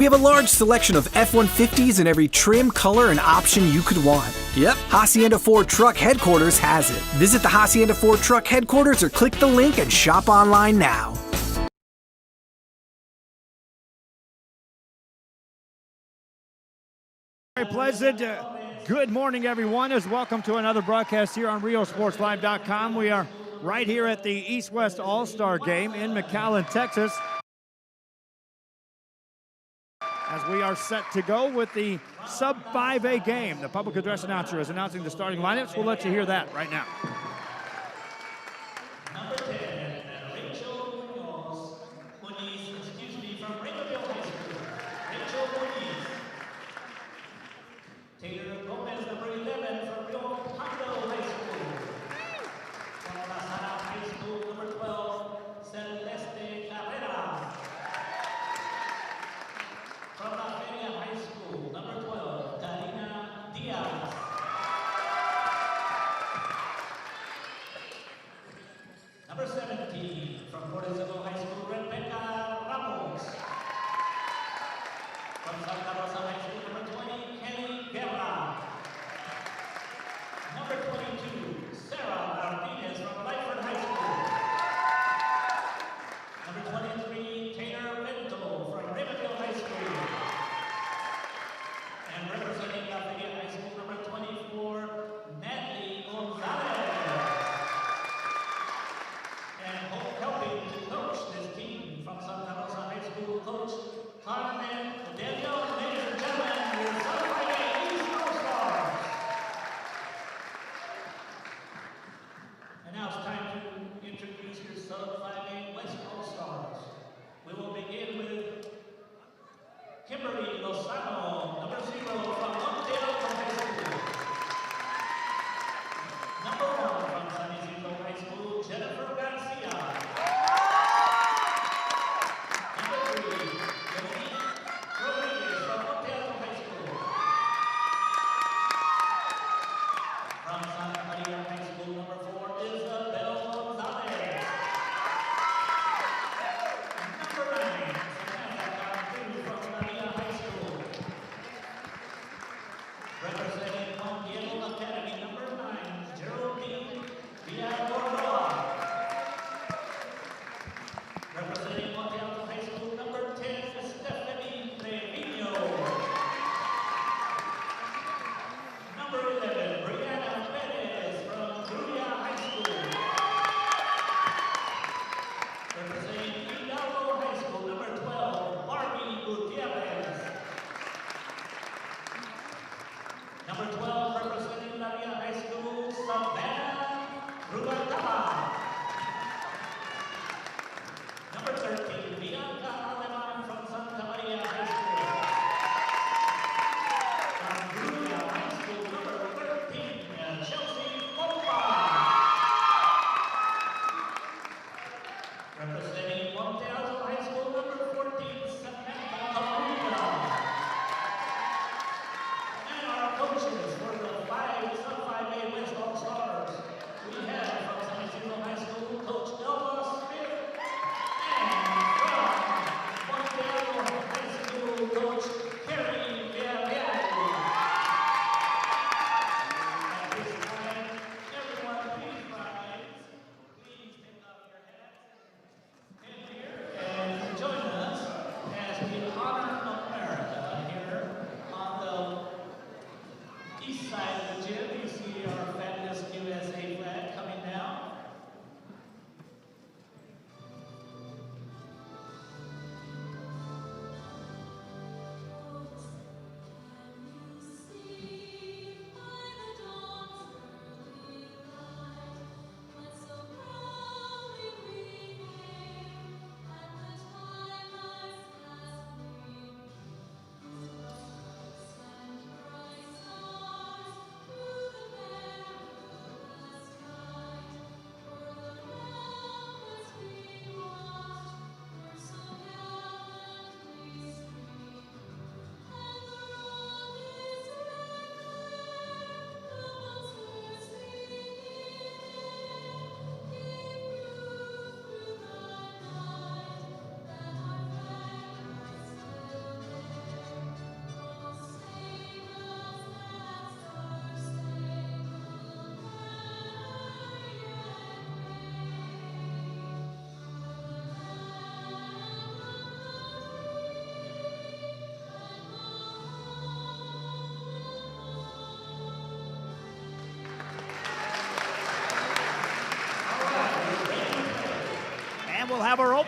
We have a large selection of F-150s in every trim, color, and option you could want. Yep, Hacienda Ford Truck Headquarters has it. Visit the Hacienda Ford Truck Headquarters or click the link and shop online now. Very pleasant. Good morning, everyone, as welcome to another broadcast here on RioSportsLive.com. We are right here at the East-West All-Star Game in McAllen, Texas, as we are set to go with the Sub-5A game. The public address announcer is announcing the starting lineups. We'll let you hear that right now. Number 10, Rachel Muniz, from Rainbow High School. Rachel Muniz. Taylor Gomez, number 11, from Rio Hondo High School. From La Sala High School, number 12, Celeste Carrera. From La Feria High School, number 12, Karina Diaz. Number 17, from Portobello High School, Rebecca Ramos. From Santa Rosa High School, number 20, Kelly Guerra. Number 22, Sarah Martinez from Lyford High School. Number 23, Taylor Bento from Riverdale High School. And representing La Feria High School, number 24, Natalie Gonzalez. And helping to coach this team from Santa Rosa High School, Coach Carmen Delio. Ladies and gentlemen, your Sub-5A East All-Stars. And now it's time to introduce your Sub-5A West All-Stars. We will begin with Kimberly Lozano, number 0 from Montevideo High School. Number 1 from San Isidro High School, Jennifer Garcia. Number 3, Dominique Rodriguez from Montevideo High School. From Santa Maria High School, number 4, Isabel Gonzalez. Number 9, Samantha Cardew from Maria High School.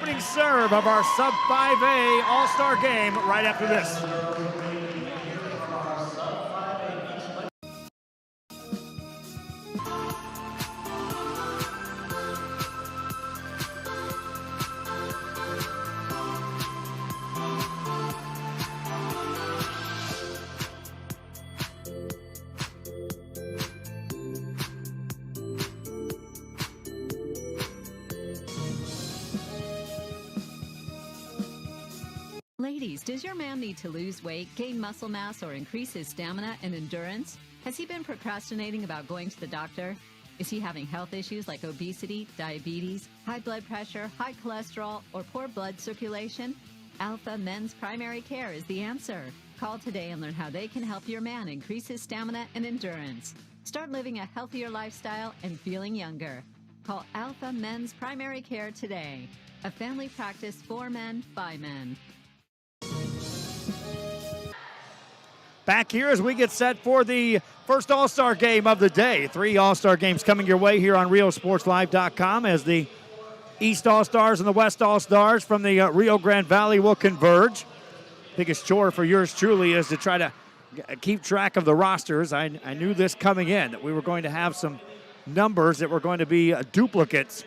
opening serve of our Sub 5A All-Star game right after this. Ladies, does your man need to lose weight, gain muscle mass, or increase his stamina and endurance? Has he been procrastinating about going to the doctor? Is he having health issues like obesity, diabetes, high blood pressure, high cholesterol, or poor blood circulation? Alpha Men's Primary Care is the answer. Call today and learn how they can help your man increase his stamina and endurance. Start living a healthier lifestyle and feeling younger. Call Alpha Men's Primary Care today. A family practice for men, by men. Back here as we get set for the first All-Star game of the day. 3 All-Star games coming your way here on RioSportsLive.com as the East All-Stars and the West All-Stars from the Rio Grande Valley will converge. Biggest chore for yours truly is to try to keep track of the rosters. I knew this coming in, that we were going to have some numbers that were going to be duplicates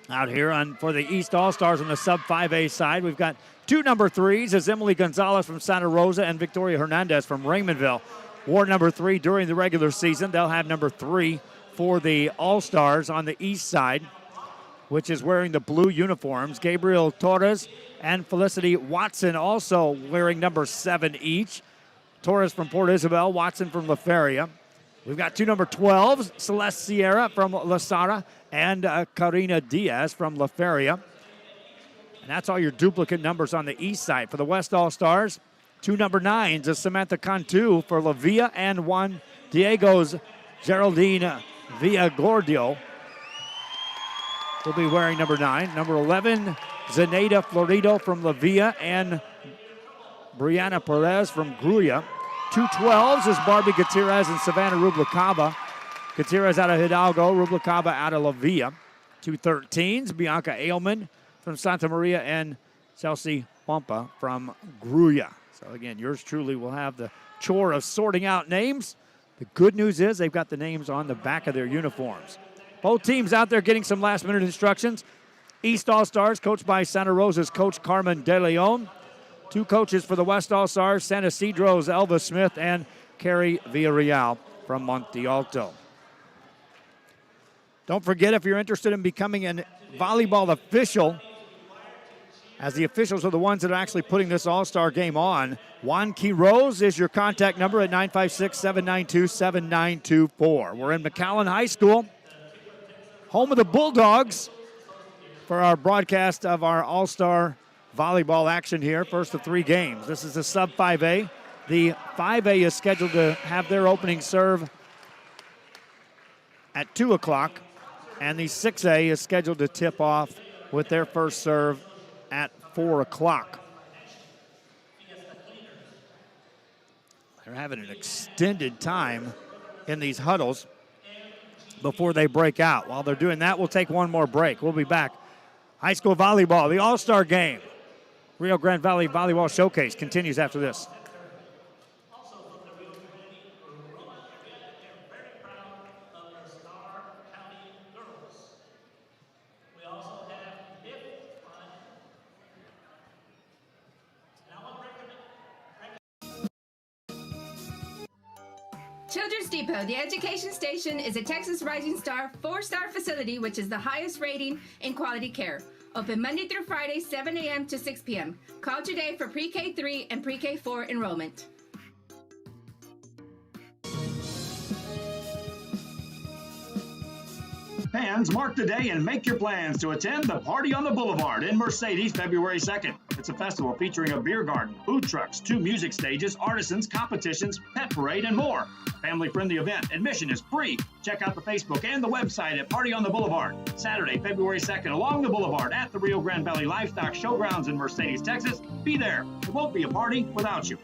out here for the East All-Stars on the Sub 5A side. We've got 2 number 3s as Emily Gonzalez from Santa Rosa and Victoria Hernandez from Raymondville wore number 3 during the regular season. They'll have number 3 for the All-Stars on the East side, which is wearing the blue uniforms. Gabriel Torres and Felicity Watson also wearing number 7 each. Torres from Port Isabel, Watson from La Feria. We've got 2 number 12s, Celeste Sierra from La Sara and Karina Diaz from La Feria. And that's all your duplicate numbers on the east side. For the West All-Stars, 2 number 9s is Samantha Cantu for La Villa and Juan Diego's Geraldine Villagordio will be wearing number 9. Number 11, Zenaida Florido from La Villa and Brianna Perez from Gruya. 2 12s is Barbie Gutierrez and Savannah Rubalcaba. Gutierrez out of Hidalgo, Rubalcaba out of La Villa. 2 13s, Bianca Ailman from Santa Maria and Chelsea Pompa from Gruya. So again, yours truly will have the chore of sorting out names. The good news is they've got the names on the back of their uniforms. Both teams out there getting some last-minute instructions. East All-Stars, coached by Santa Rosa's coach Carmen De Leon. 2 coaches for the West All-Stars, San Isidro's Elva Smith and Carrie Villarreal from Monte Alto. Don't forget, if you're interested in becoming a volleyball official, as the officials are the ones that are actually putting this All-Star game on, Juan Quiroz is your contact number at 956-792-7924. We're in McAllen High School, home of the Bulldogs, for our broadcast of our All-Star volleyball action here. First of 3 games. This is the Sub 5A. The 5A is scheduled to have their opening serve at 2 o'clock, and the 6A is scheduled to tip off with their first serve at 4 o'clock. They're having an extended time in these huddles before they break out. While they're doing that, we'll take one more break. We'll be back. High school volleyball, the All-Star game. Rio Grande Valley Volleyball Showcase continues after this. Children's Depot, the education station, is a Texas Rising Star 4-star facility which is the highest rating in quality care. Open Monday through Friday, 7 a.m. to 6 p.m. Call today for pre-K 3 and pre-K 4 enrollment. Fans, mark the day and make your plans to attend the Party on the Boulevard in Mercedes February 2nd. It's a festival featuring a beer garden, food trucks, 2 music stages, artisans, competitions, pet parade, and more. Family-friendly event. Admission is free. Check out the Facebook and the website at Party on the Boulevard. Saturday, February 2nd, along the boulevard at the Rio Grande Valley Livestock Showgrounds in Mercedes, Texas. Be there. It won't be a party without you.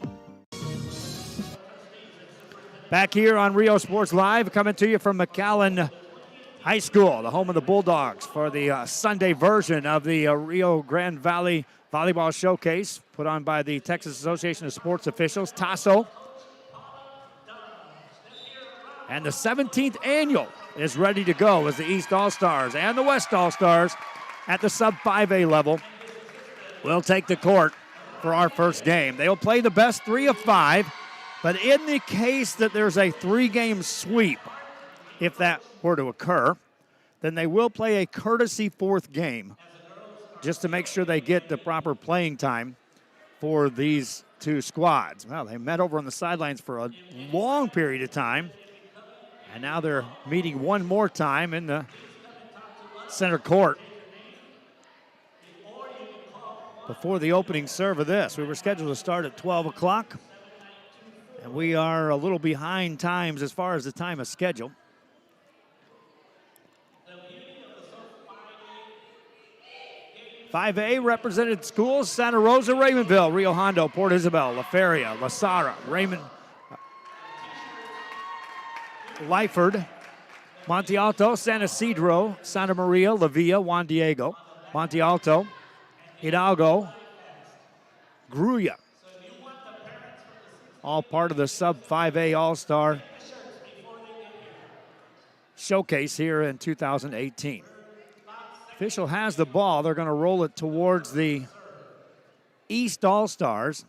Back here on Rio Sports Live, coming to you from McAllen High School, the home of the Bulldogs, for the Sunday version of the Rio Grande Valley Volleyball Showcase put on by the Texas Association of Sports Officials, TASO. And the 17th annual is ready to go as the East All-Stars and the West All-Stars at the sub-5A level will take the court for our first game. They'll play the best 3 of 5, but in the case that there's a 3-game sweep, if that were to occur, then they will play a courtesy 4th game just to make sure they get the proper playing time for these two squads. Well, they met over on the sidelines for a long period of time, and now they're meeting one more time in the center court before the opening serve of this. We were scheduled to start at 12 o'clock, and we are a little behind times as far as the time of schedule. "5A represented schools: Santa Rosa, Raymondville, Rio Hondo, Port Isabel, La Feria, La Sarra, Raymond, Lyford, Monte Alto, San Isidro, Santa Maria, La Villa, Juan Diego, Monte Alto, Hidalgo, Gruya. All part of the sub-5A All-Star Showcase here in 2018. Official has the ball. They're going to roll it towards the East All-Stars.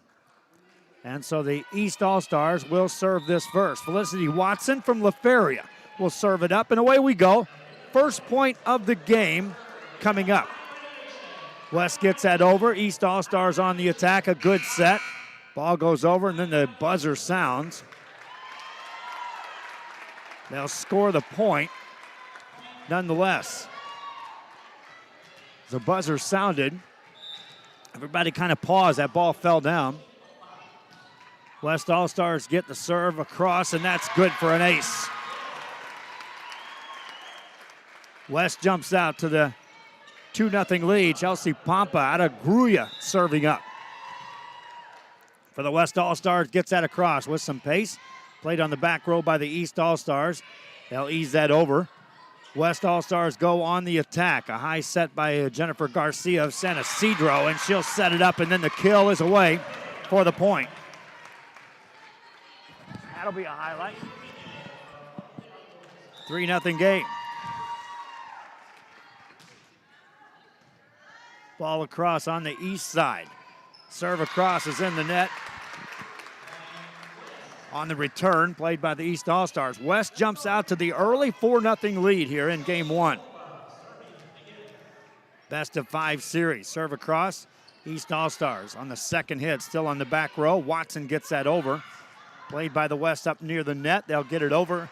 And so the East All-Stars will serve this first. Felicity Watson from La Feria will serve it up, and away we go. First point of the game coming up. West gets that over. East All-Stars on the attack. A good set. Ball goes over, and then the buzzer sounds. They'll score the point nonetheless. The buzzer sounded. Everybody kind of paused. That ball fell down. West All-Stars get the serve across, and that's good for an ace. West jumps out to the 2-0 lead. Chelsea Pompa out of Gruya serving up. For the West All-Stars, gets that across with some pace. Played on the back row by the East All-Stars. They'll ease that over. West All-Stars go on the attack. A high set by Jennifer Garcia of San Isidro, and she'll set it up, and then the kill is away for the point. That'll be a highlight. 3-0 game. Ball across on the east side. Serve across is in the net. On the return, played by the East All-Stars. West jumps out to the early 4-0 lead here in game 1. Best of 5 series. Serve across. East All-Stars on the second hit, still on the back row. Watson gets that over. Played by the West up near the net. They'll get it over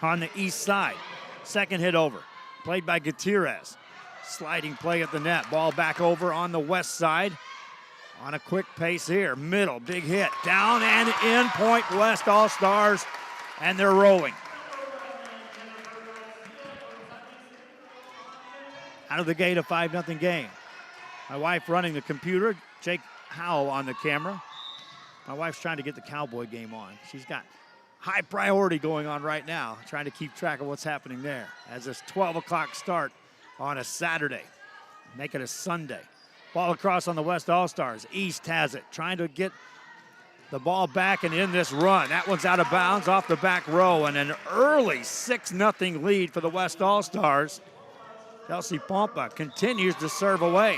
on the east side. Second hit over. Played by Gutierrez. Sliding play at the net. Ball back over on the west side. On a quick pace here. Middle, big hit. Down and in. Point West All-Stars. And they're rolling. Out of the gate, a 5-0 game. My wife running the computer. Jake Howell on the camera. My wife's trying to get the Cowboy game on. She's got high priority going on right now, trying to keep track of what's happening there. As this 12 o'clock start on a Saturday, make it a Sunday. Ball across on the West All-Stars. East has it, trying to get the ball back and in this run. That one's out of bounds off the back row, and an early 6-0 lead for the West All-Stars. Chelsea Pompa continues to serve away.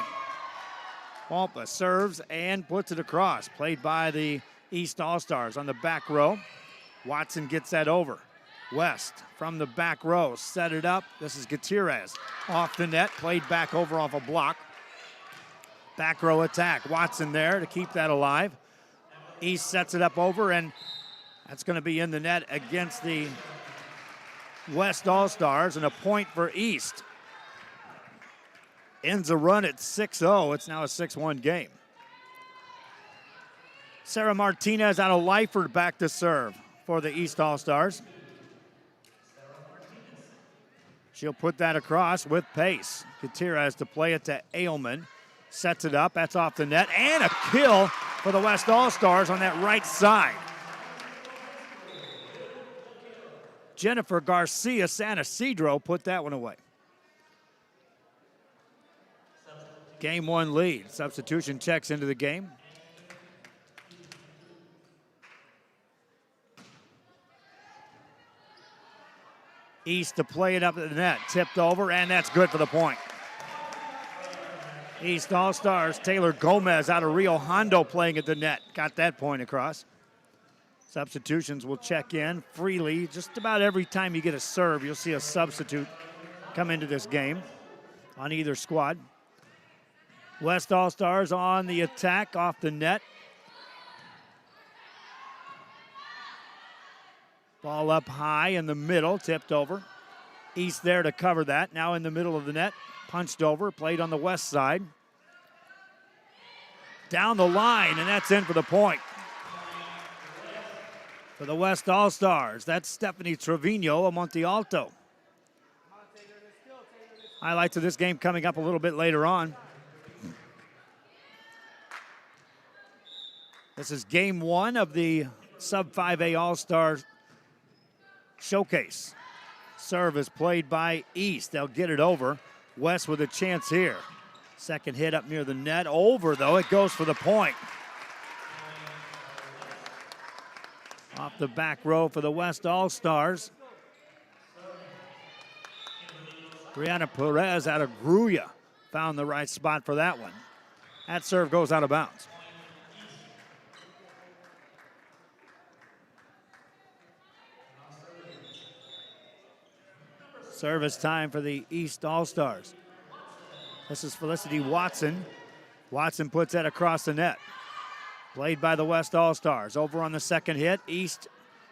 Pompa serves and puts it across. Played by the East All-Stars on the back row. Watson gets that over. West from the back row, set it up. This is Gutierrez off the net, played back over off a block. Back row attack. Watson there to keep that alive. East sets it up over, and that's going to be in the net against the West All-Stars, and a point for East. Ends a run at 6-0. It's now a 6-1 game. Sarah Martinez out of Lyford back to serve for the East All-Stars. She'll put that across with pace. Gutierrez to play it to Ailman. Sets it up. That's off the net. And a kill for the West All-Stars on that right side. Jennifer Garcia San Isidro put that one away. Game 1 lead. Substitution checks into the game. East to play it up at the net. Tipped over, and that's good for the point. East All-Stars Taylor Gomez out of Rio Hondo playing at the net. Got that point across. Substitutions will check in freely. Just about every time you get a serve, you'll see a substitute come into this game on either squad. West All-Stars on the attack off the net. Ball up high in the middle, tipped over. East there to cover that. Now in the middle of the net, punched over, played on the west side. Down the line, and that's in for the point. For the West All-Stars, that's Stephanie Trevino of Monte Alto. Highlights of this game coming up a little bit later on. This is game 1 of the Sub-5A All-Star Showcase. Serve is played by East. They'll get it over. West with a chance here. Second hit up near the net. Over, though. It goes for the point. Off the back row for the West All-Stars. Brianna Perez out of Gruya found the right spot for that one. That serve goes out of bounds. Service time for the East All-Stars. This is Felicity Watson. Watson puts that across the net. Played by the West All-Stars. Over on the second hit. East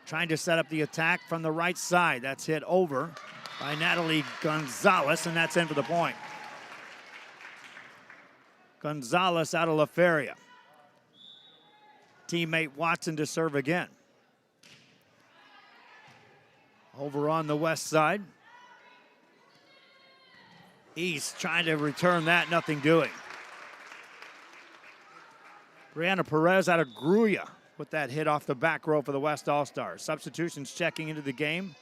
trying to set up the attack from the right side. That's hit over by Natalie Gonzalez, and that's in for the point. Gonzalez out of La Feria. Teammate Watson to serve again. Over on the west side. East trying to return that, nothing doing. Brianna Perez out of Gruya with that hit off the back row for the West All-Stars. Substitutions checking into the game.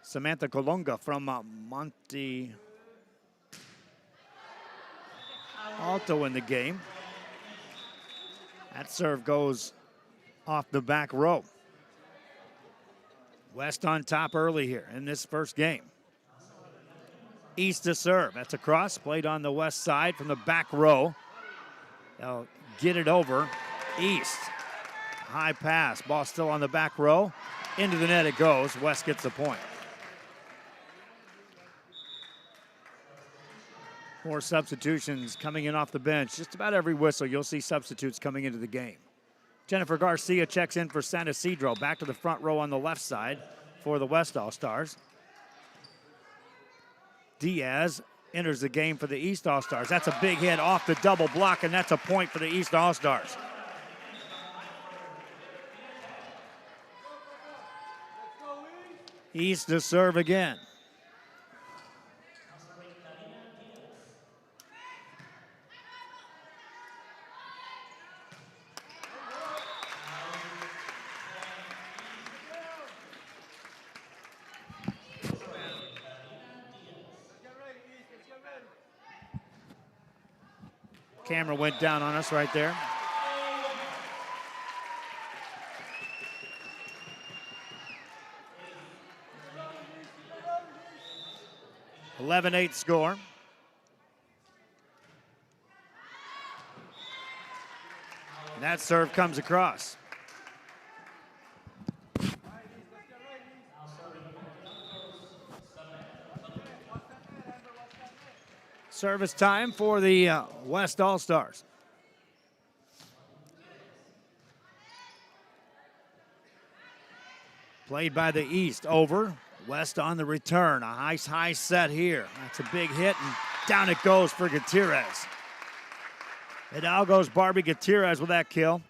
Samantha Colunga from Monte Alto in the game. That serve goes off the back row. West on top early here in this first game. East to serve. That's a cross played on the west side from the back row. They'll get it over. East. High pass. Ball still on the back row. Into the net it goes. West gets the point. More substitutions coming in off the bench. Just about every whistle, you'll see substitutes coming into the game. Jennifer Garcia checks in for San Isidro. Back to the front row on the left side for the West All-Stars. Diaz enters the game for the East All-Stars. That's a big hit off the double block, and that's a point for the East All-Stars. East to serve again. Camera went down on us right there. (11-8) score. And that serve comes across. Service time for the West All-Stars. Played by the East. Over. West on the return. A high set here. That's a big hit, and down it goes for Gutierrez. It now goes Barbie Gutierrez with that kill.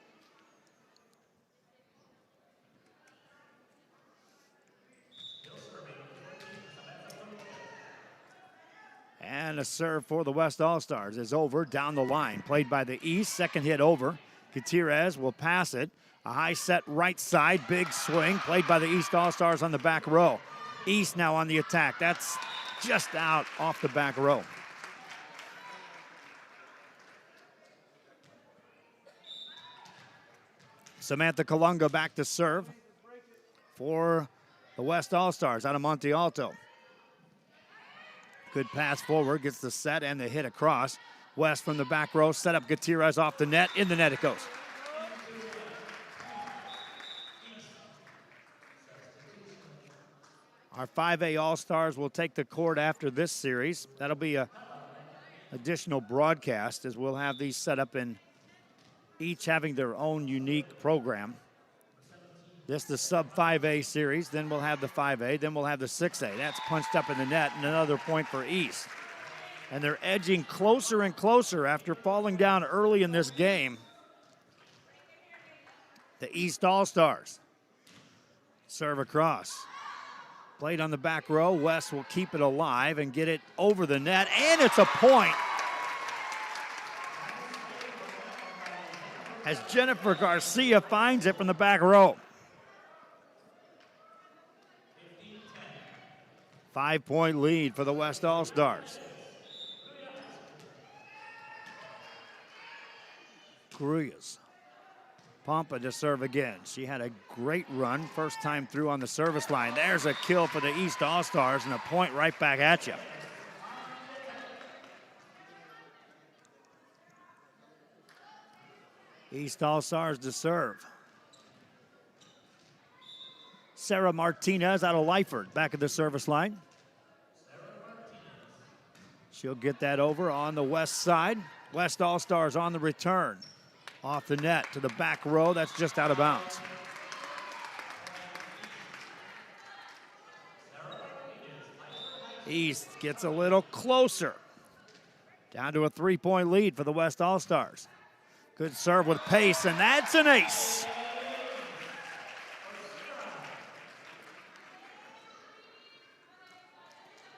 And a serve for the West All-Stars is over down the line. Played by the East. Second hit over. Gutierrez will pass it. A high set right side, big swing, played by the East All-Stars on the back row. East now on the attack. That's just out off the back row. Samantha Kalunga back to serve for the West All-Stars out of Monte Alto. Good pass forward, gets the set and the hit across. West from the back row, set up Gutierrez off the net. In the net it goes. Our 5A All-Stars will take the court after this series. That'll be a additional broadcast as we'll have these set up in each having their own unique program. This is the sub 5A series, then we'll have the 5A, then we'll have the 6A. That's punched up in the net and another point for East. And they're edging closer and closer after falling down early in this game. The East All-Stars serve across. Played on the back row. West will keep it alive and get it over the net, and it's a point. As Jennifer Garcia finds it from the back row. 5-point lead for the West All-Stars. Gruyas. Pompa to serve again. She had a great run, first time through on the service line. There's a kill for the East All-Stars and a point right back at you. East All-Stars to serve. Sarah Martinez out of Lyford, back at the service line. She'll get that over on the west side. West All-Stars on the return. Off the net to the back row. That's just out of bounds. East gets a little closer. Down to a 3-point lead for the West All-Stars. Good serve with pace, and that's an ace.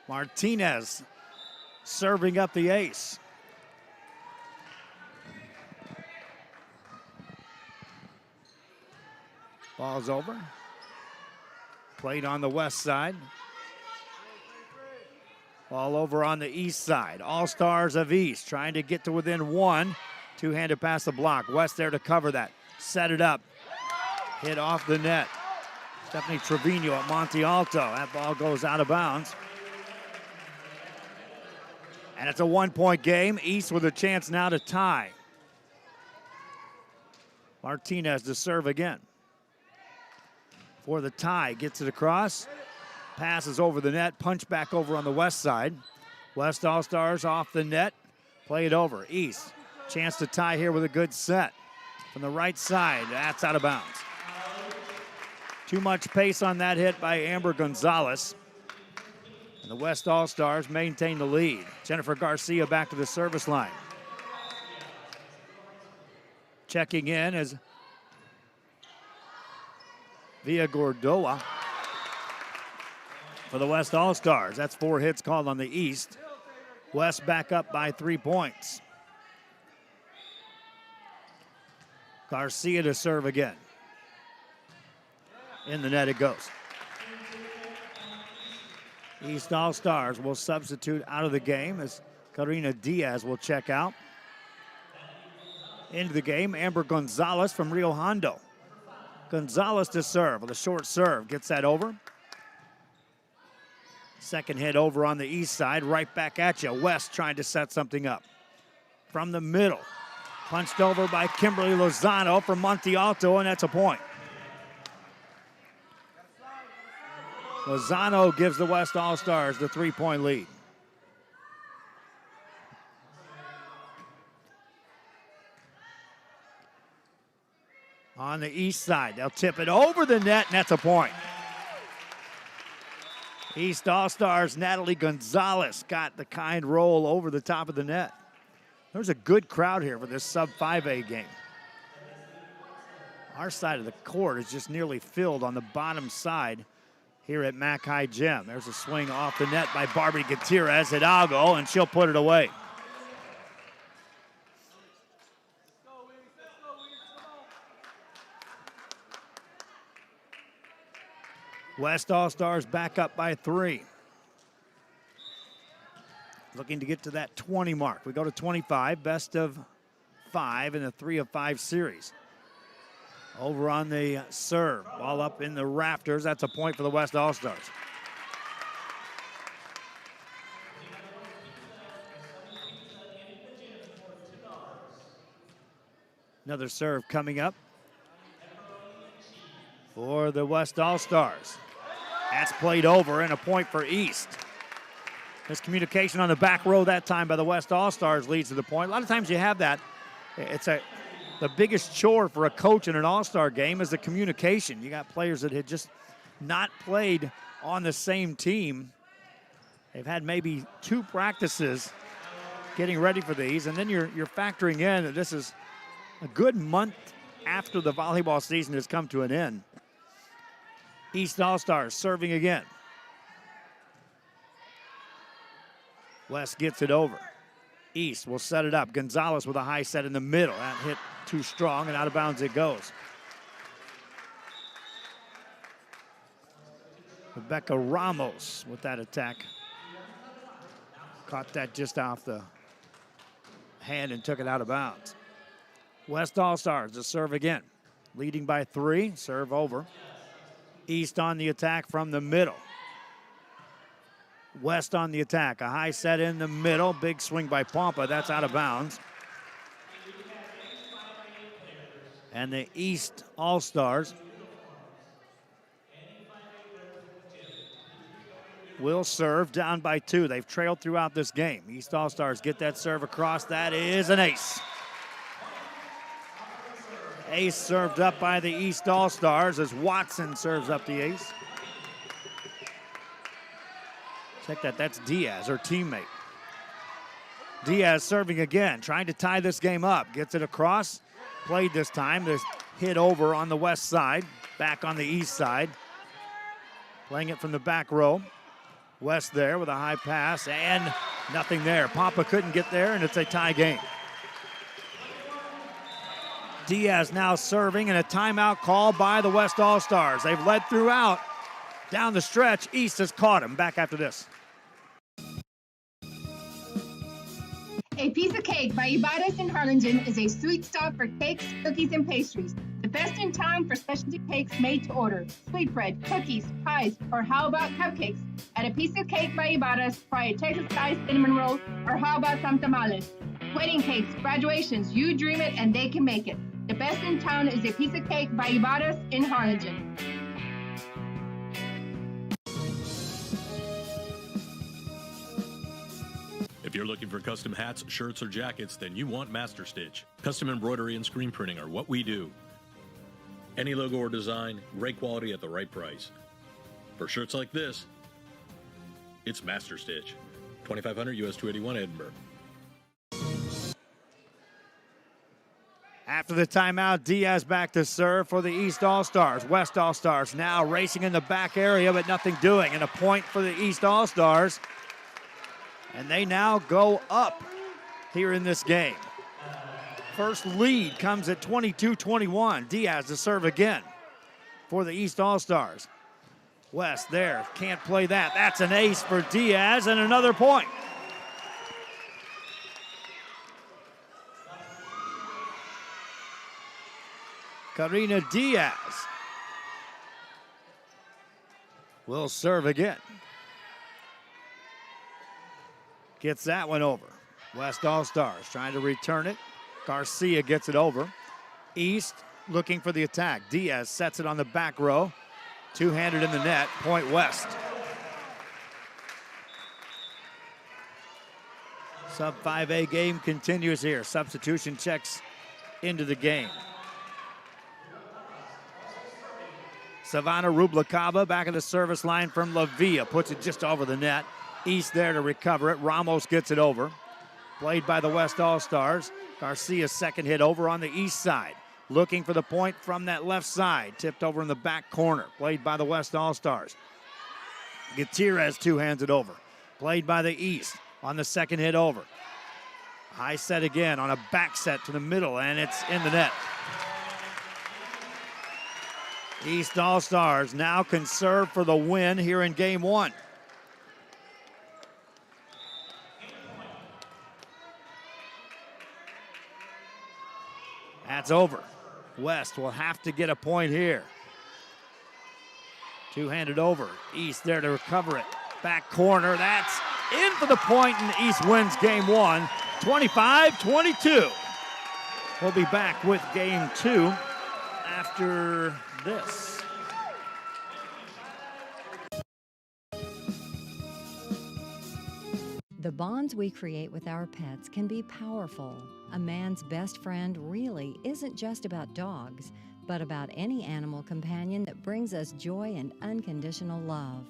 Martinez serving up the ace. Ball's over. Played on the west side. Ball over on the east side. All-Stars of East trying to get to within one. Two-handed past the block. West there to cover that. Set it up. Hit off the net. Stephanie Trevino at Monte Alto. That ball goes out of bounds. And it's a 1-point game. East with a chance now to tie. Martinez to serve again. For the tie, gets it across. Passes over the net. Punch back over on the west side. West All-Stars off the net. Play it over. East. Chance to tie here with a good set. From the right side, that's out of bounds. Too much pace on that hit by Amber Gonzalez. And the West All-Stars maintain the lead. Jennifer Garcia back to the service line. Checking in is Villa Gordoa for the West All-Stars. That's 4 hits called on the East. West back up by 3 points. Garcia to serve again. In the net it goes. East All-Stars will substitute out of the game as Karina Diaz will check out. Into the game, Amber Gonzalez from Rio Hondo. Gonzalez to serve with a short serve. Gets that over. Second hit over on the east side. Right back at you. West trying to set something up. From the middle. Punched over by Kimberly Lozano from Monte Alto, and that's a point. Lozano gives the West All-Stars the 3-point lead. On the east side, they'll tip it over the net, and that's a point. East All-Stars Natalie Gonzalez got the kind roll over the top of the net. There's a good crowd here for this sub 5A game. Our side of the court is just nearly filled on the bottom side here at Mac High Gym. There's a swing off the net by Barbie Gutierrez Hidalgo, and she'll put it away. West All-Stars back up by 3. Looking to get to that 20 mark. We go to 25, best of 5 in the 3 of 5 series. Over on the serve, ball up in the rafters. That's a point for the West All-Stars. Another serve coming up for the West All-Stars. That's played over and a point for East. Miscommunication on the back row that time by the West All-Stars leads to the point. A lot of times you have that. It's the biggest chore for a coach in an All-Star game is the communication. You got players that had just not played on the same team. They've had maybe 2 practices getting ready for these, and then you're factoring in that this is a good month after the volleyball season has come to an end. East All-Stars serving again. West gets it over. East will set it up. Gonzalez with a high set in the middle. That hit too strong and out of bounds it goes. Rebecca Ramos with that attack. Caught that just off the hand and took it out of bounds. West All-Stars to serve again. Leading by 3, serve over. East on the attack from the middle. West on the attack. A high set in the middle. Big swing by Pompa. That's out of bounds. And the East All-Stars will serve down by 2. They've trailed throughout this game. East All-Stars get that serve across. That is an ace. Ace served up by the East All-Stars as Watson serves up the ace. Check that, that's Diaz, her teammate. Diaz serving again, trying to tie this game up. Gets it across, played this time. This hit over on the west side, back on the east side. Playing it from the back row. West there with a high pass, and nothing there. Pompa couldn't get there, and it's a tie game. Diaz now serving, and a timeout call by the West All-Stars. They've led throughout. Down the stretch, East has caught him. Back after this. A Piece of Cake by Ibarras in Harlingen is a sweet stop for cakes, cookies, and pastries. The best in town for specialty cakes made to order. Sweetbread, cookies, pies, or how about cupcakes? At A Piece of Cake by Ibarras, try a Texas-style cinnamon roll, or how about some tamales? Wedding cakes, graduations, you dream it and they can make it. The best in town is A Piece of Cake by Ibarras in Harlingen. If you're looking for custom hats, shirts, or jackets, then you want Master Stitch. Custom embroidery and screen printing are what we do. Any logo or design, great quality at the right price. For shirts like this, it's Master Stitch. 2500 US 281 Edinburgh. After the timeout, Diaz back to serve for the East All-Stars. West All-Stars now racing in the back area, but nothing doing. And a point for the East All-Stars. And they now go up here in this game. First lead comes at 22-21. Diaz to serve again for the East All-Stars. West there, can't play that. That's an ace for Diaz and another point. Karina Diaz will serve again. Gets that one over. West All-Stars trying to return it. Garcia gets it over. East looking for the attack. Diaz sets it on the back row. Two-handed in the net. Point West. Sub 5A game continues here. Substitution checks into the game. Savannah Rubalcaba back at the service line from La Villa. Puts it just over the net. East there to recover it. Ramos gets it over. Played by the West All-Stars. Garcia's second hit over on the east side. Looking for the point from that left side. Tipped over in the back corner. Played by the West All-Stars. Gutierrez two-hands it over. Played by the East on the second hit over. High set again on a back set to the middle, and it's in the net. East All-Stars now can serve for the win here in game one. That's over. West will have to get a point here. Two-handed over. East there to recover it. Back corner. That's in for the point, and East wins game one, 25-22. We'll be back with game two after this. The bonds we create with our pets can be powerful. A man's best friend really isn't just about dogs, but about any animal companion that brings us joy and unconditional love.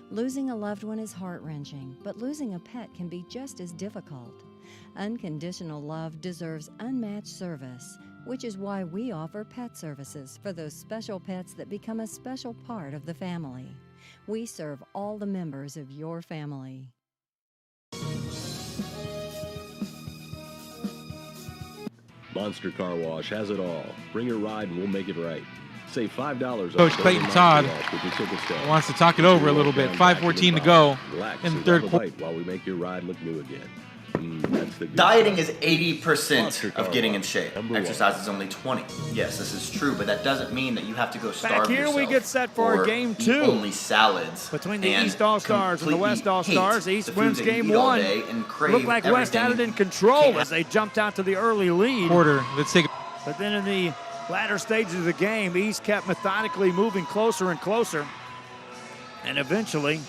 Losing a loved one is heart-wrenching, but losing a pet can be just as difficult. Unconditional love deserves unmatched service, which is why we offer pet services for those special pets that become a special part of the family. We serve all the members of your family. Monster Car Wash has it all. Bring your ride and we'll make it right. Save $5 Coach on Clayton Monster Todd Wash with your ticket stub. wants to talk it over a little bit. 5:14 to go Relax in the and third grab a quarter. bite while we make your ride look new again. That's the good Dieting stuff. is 80% Monster Car of getting in Wash, shape. number one. Exercise is only 20. Yes, this is true, but that doesn't mean that you have to go starve Back here yourself we get set for or game eat two. only salads. Between the and East All-Stars and the completely West All-Stars, hate East the wins food that you game eat all one. day and crave Looked like West had it everything in control can't. as they jumped out to the early lead. Quarter. Let's take But then in the latter stages of the game, East kept methodically moving closer and closer, and eventually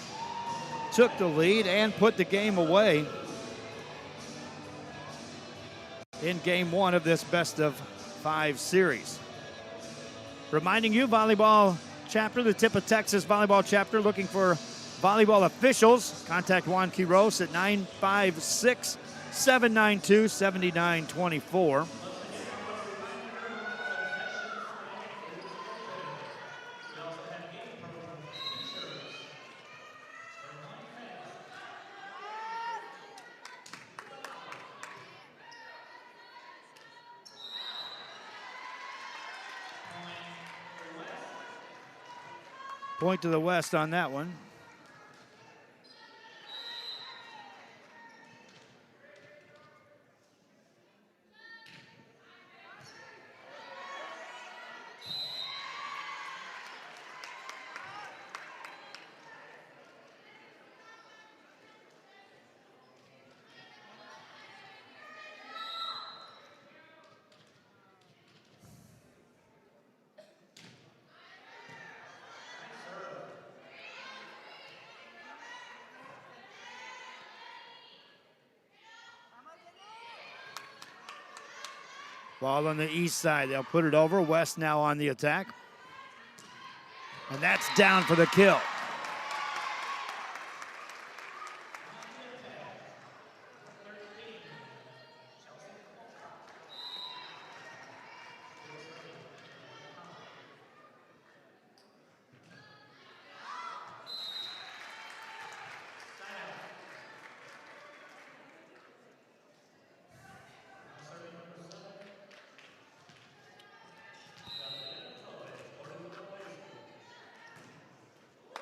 took the lead and put the game away in game one of this best of 5 series. Reminding you, volleyball chapter, the Tip of Texas volleyball chapter, looking for volleyball officials. Contact Juan Quiros at 956-792-7924. Point to the West on that one. Ball on the east side. They'll put it over. West now on the attack. And that's down for the kill.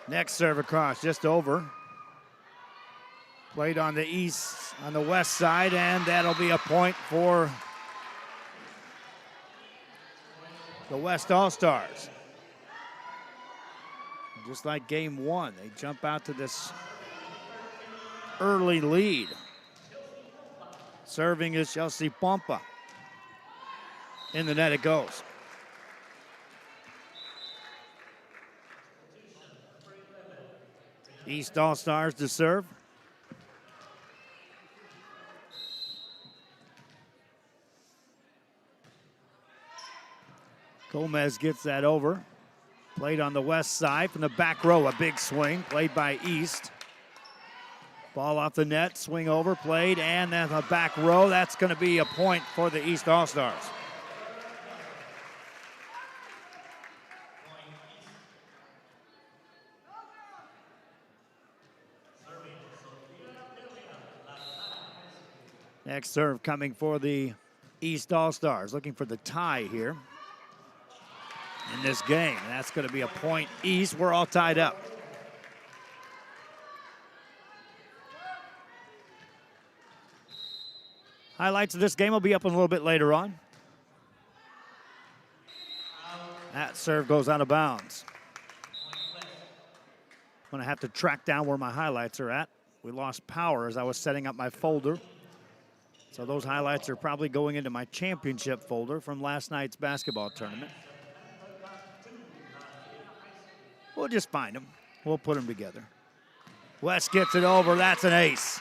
Next serve across, just over. Played on the west side, and that'll be a point for the West All-Stars. Just like game one, they jump out to this early lead. Serving is Chelsea Pompa. In the net it goes. East All-Stars to serve. Gomez gets that over. Played on the west side from the back row. A big swing played by East. Ball off the net, swing over, played, and then the back row. That's going to be a point for the East All-Stars. Next serve coming for the East All-Stars, looking for the tie here. in this game. That's going to be a point East. We're all tied up. Highlights of this game will be up a little bit later on. That serve goes out of bounds. I'm going to have to track down where my highlights are at. We lost power as I was setting up my folder. So those highlights are probably going into my championship folder from last night's basketball tournament. We'll just find them. We'll put them together. West gets it over. That's an ace.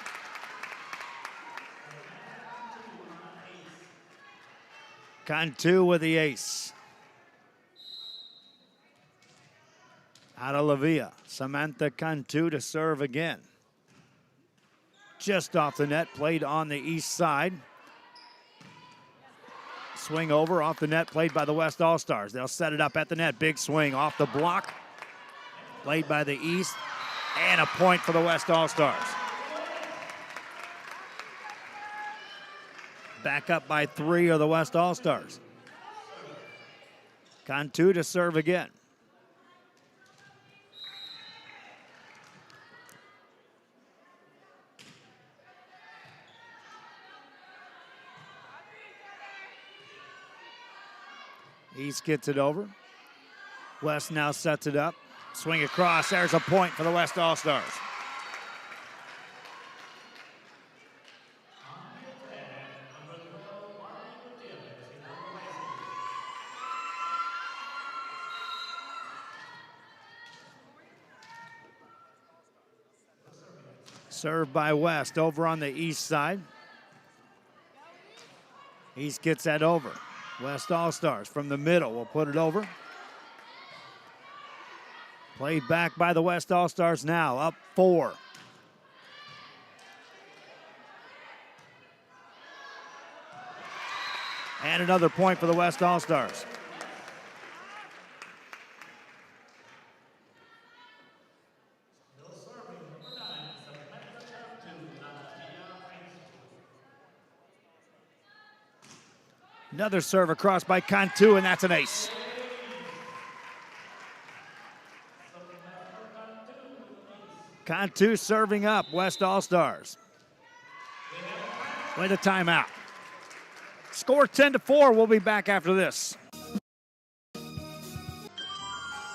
Cantu with the ace. Out of La Villa. Samantha Cantu to serve again. Just off the net, played on the east side. Swing over off the net, played by the West All-Stars. They'll set it up at the net. Big swing off the block. Played by the East. And a point for the West All-Stars. Back up by 3 of the West All-Stars. Cantu to serve again. East gets it over. West now sets it up. Swing across. There's a point for the West All-Stars. Served by West over on the east side. East gets that over. West All-Stars from the middle will put it over. Played back by the West All-Stars now, up 4. And another point for the West All-Stars. Another serve across by Cantu, and that's an ace. Cantu serving up, West All-Stars. With a timeout. Score 10-4. We'll be back after this.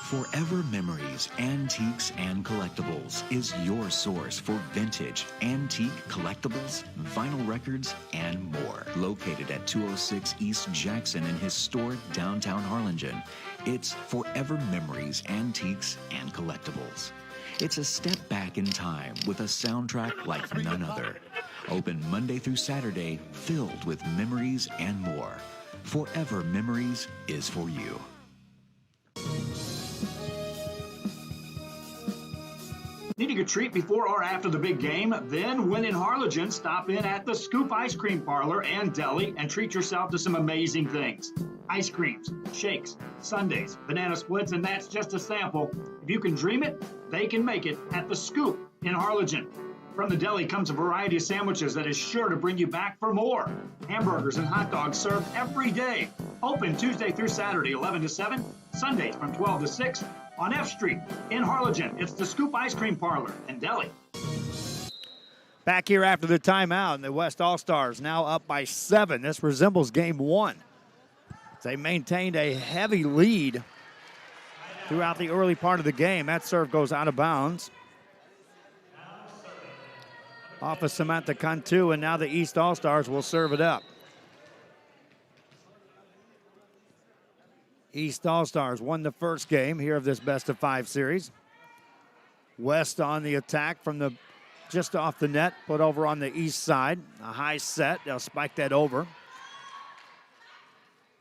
Forever Memories, Antiques and Collectibles is your source for vintage, antique collectibles, vinyl records, and more. Located at 206 East Jackson in historic downtown Harlingen, it's Forever Memories, Antiques and Collectibles. It's a step back in time with a soundtrack like none other. Open Monday through Saturday, filled with memories and more. Forever Memories is for you. Needing a treat before or after the big game? Then, when in Harlingen, stop in at the Scoop Ice Cream Parlor and Deli and treat yourself to some amazing things. Ice creams, shakes, sundaes, banana splits, and that's just a sample. If you can dream it, they can make it at the Scoop in Harlingen. From the deli comes a variety of sandwiches that is sure to bring you back for more. Hamburgers and hot dogs served every day. Open Tuesday through Saturday, 11 to 7, Sundays from 12 to 6. On F Street in Harlingen, it's the Scoop Ice Cream Parlor and Deli. Back here after the timeout, and the West All-Stars now up by 7. This resembles game 1. They maintained a heavy lead throughout the early part of the game. That serve goes out of bounds. Off of Samantha Cantu, and now the East All-Stars will serve it up. East All-Stars won the first game here of this best-of-5 series. West on the attack from the just off the net, put over on the east side. A high set, they'll spike that over.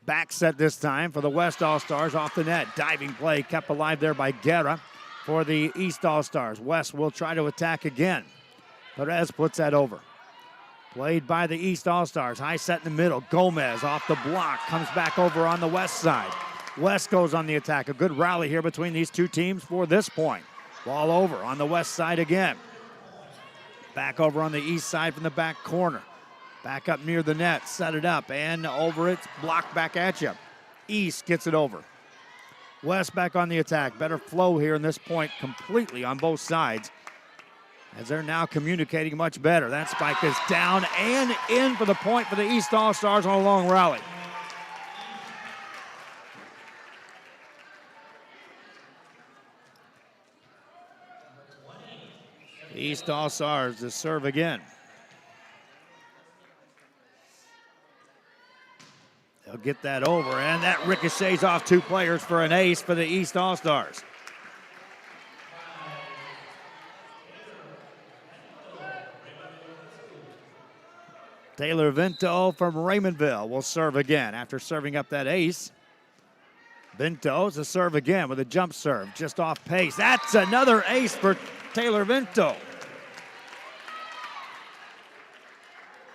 Back set this time for the West All-Stars off the net. Diving play kept alive there by Guerra for the East All-Stars. West will try to attack again. Perez puts that over. Played by the East All-Stars. High set in the middle. Gomez off the block. Comes back over on the west side. West goes on the attack. A good rally here between these two teams for this point. Ball over on the west side again. Back over on the east side from the back corner. Back up near the net. Set it up and over it. Blocked back at you. East gets it over. West back on the attack. Better flow here in this point completely on both sides, as they're now communicating much better. That spike is down and in for the point for the East All-Stars on a long rally. The East All-Stars to serve again. They'll get that over, and that ricochets off two players for an ace for the East All-Stars. Taylor Vinto from Raymondville will serve again after serving up that ace. Vinto to serve again with a jump serve, just off pace. That's another ace for Taylor Vinto.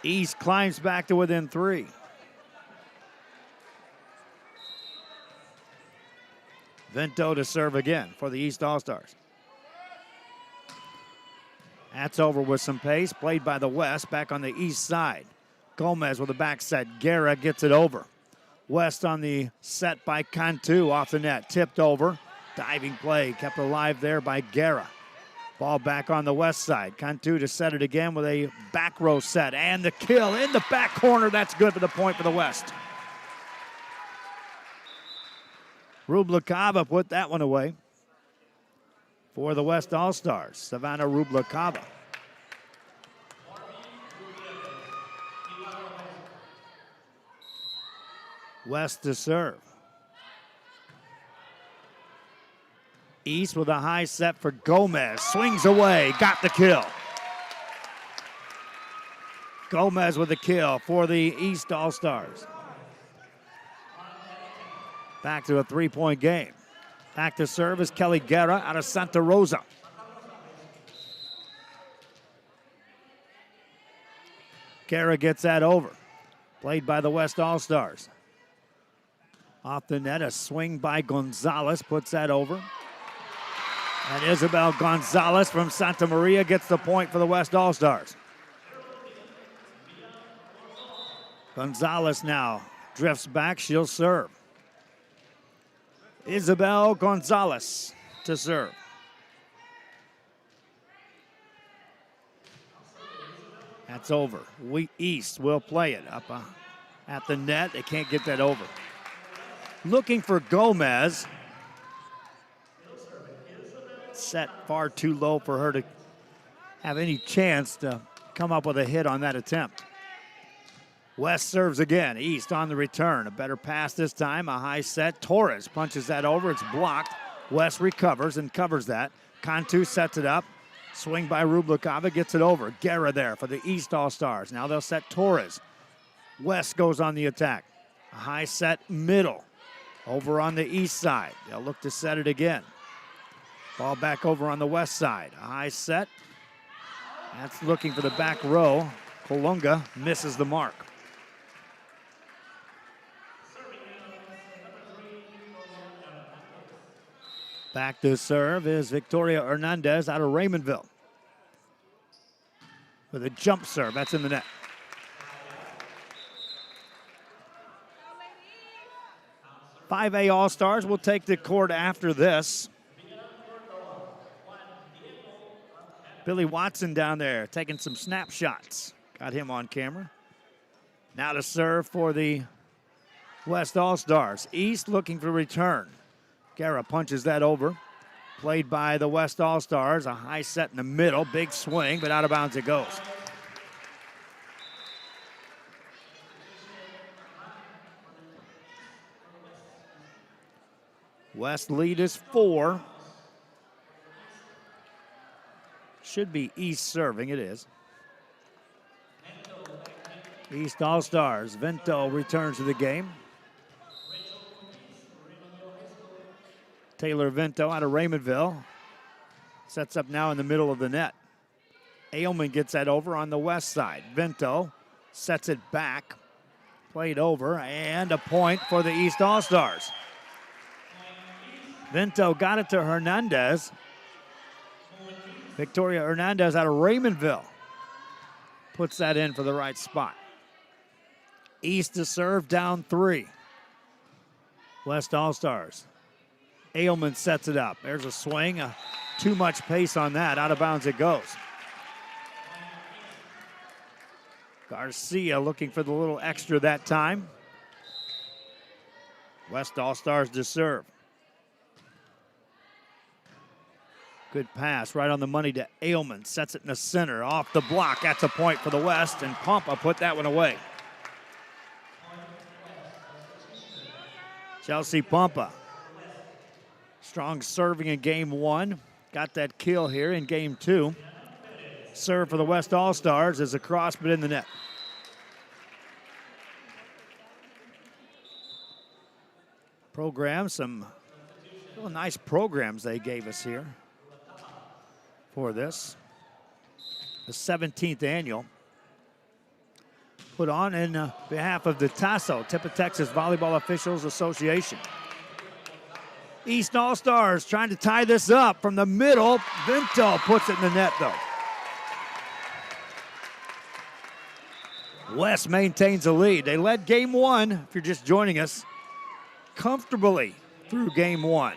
East climbs back to within 3. Vinto to serve again for the East All-Stars. That's over with some pace, played by the West, back on the east side. Gomez with a back set. Guerra gets it over. West on the set by Cantu off the net. Tipped over. Diving play kept alive there by Guerra. Ball back on the West side. Cantu to set it again with a back row set. And the kill in the back corner. That's good for the point for the West. Rublakava put that one away for the West All-Stars. Savannah Rublakava. West to serve. East with a high set for Gomez. Swings away, got the kill. Gomez with the kill for the East All-Stars. Back to a 3-point game. Back to serve is Kelly Guerra out of Santa Rosa. Guerra gets that over. Played by the West All-Stars. Off the net, a swing by Gonzalez puts that over. And Isabel Gonzalez from Santa Maria gets the point for the West All-Stars. Gonzalez now drifts back, she'll serve. Isabel Gonzalez to serve. That's over. East will play it up at the net. They can't get that over. Looking for Gomez. Set far too low for her to have any chance to come up with a hit on that attempt. West serves again. East on the return. A better pass this time. A high set. Torres punches that over. It's blocked. West recovers and covers that. Cantu sets it up. Swing by Rublakava. Gets it over. Guerra there for the East All-Stars. Now they'll set Torres. West goes on the attack. A high set middle. Over on the east side. They'll look to set it again. Ball back over on the west side. A high set. That's looking for the back row. Colunga misses the mark. Back to serve is Victoria Hernandez out of Raymondville. With a jump serve. That's in the net. $5A All-Stars will take the court after this. Billy Watson down there taking some snapshots. Got him on camera. Now to serve for the West All-Stars. East looking for return. Guerra punches that over. Played by the West All-Stars. A high set in the middle. Big swing, but out of bounds it goes. West lead is 4. Should be East serving. It is. East All-Stars. Vinto returns to the game. Taylor Vinto out of Raymondville. Sets up now in the middle of the net. Ailman gets that over on the west side. Vinto sets it back. Played over, and a point for the East All-Stars. Vinto got it to Hernandez. Victoria Hernandez out of Raymondville puts that in for the right spot. East to serve, down 3. West All-Stars Ailman sets it up. There's a swing. Too much pace on that. Out of bounds it goes. Garcia looking for the little extra that time. West All-Stars to serve. Good pass right on the money to Ailman. Sets it in the center. Off the block. That's a point for the West, and Pompa put that one away. Chelsea Pompa. Strong serving in game one. Got that kill here in game two. Serve for the West All-Stars is across but in the net. Program, some real nice programs they gave us here for this. The 17th annual. Put on in behalf of the TASO, Tip of Texas Volleyball Officials Association. East All-Stars trying to tie this up from the middle. Vinto puts it in the net, though. West maintains the lead. They led game one, if you're just joining us, comfortably through game one.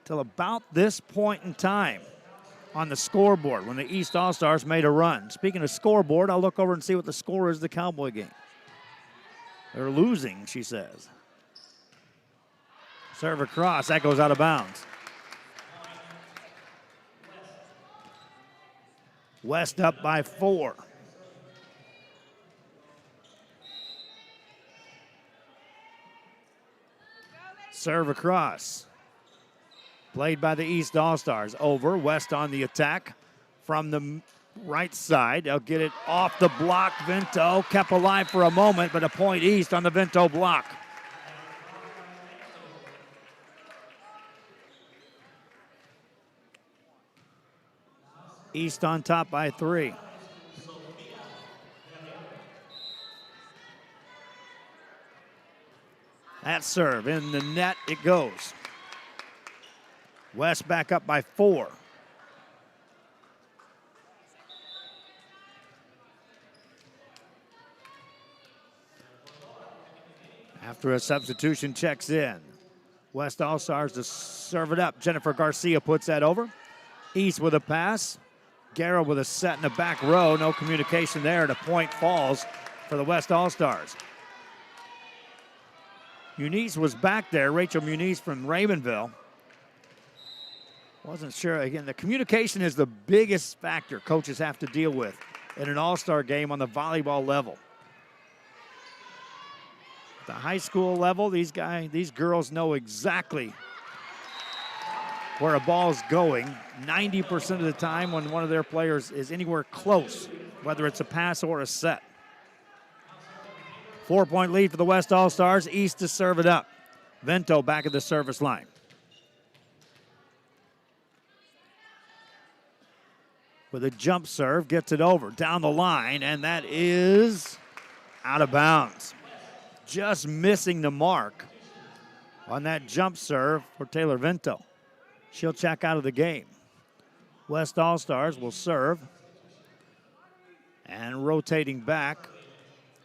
Till about this point in time on the scoreboard when the East All-Stars made a run. Speaking of scoreboard, I'll look over and see what the score is of the Cowboy game. They're losing, she says. Serve across, that goes out of bounds. West up by 4. Serve across. Played by the East All-Stars. Over, West on the attack from the right side. They'll get it off the block. Vinto kept alive for a moment, but a point East on the Vinto block. East on top by 3. That serve in the net, it goes. West back up by 4. After a substitution checks in. West All-Stars to serve it up. Jennifer Garcia puts that over. East with a pass. Guerra with a set in the back row. No communication there. The point falls for the West All-Stars. Muniz was back there. Rachel Muniz from Raymondville. Wasn't sure. Again, the communication is the biggest factor coaches have to deal with in an all-star game on the volleyball level. At the high school level, these girls know exactly where a ball's going 90% of the time when one of their players is anywhere close, whether it's a pass or a set. 4-point lead for the West All-Stars. East to serve it up. Vinto back at the service line. With a jump serve, gets it over down the line, and that is out of bounds. Just missing the mark on that jump serve for Taylor Vinto. She'll check out of the game. West All-Stars will serve. And rotating back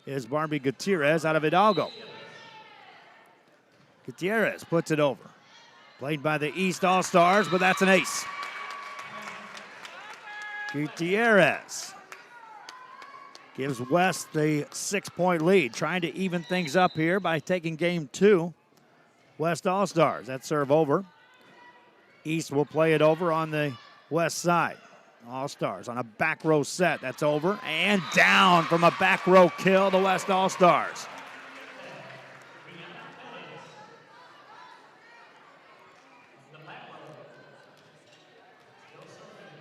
is Barbie Gutierrez out of Hidalgo. Gutierrez puts it over. Played by the East All-Stars, but that's an ace. Gutierrez gives West the 6-point lead. Trying to even things up here by taking game 2. West All-Stars, that serve over. East will play it over on the West side. All-Stars on a back row set. That's over and down from a back row kill, the West All-Stars.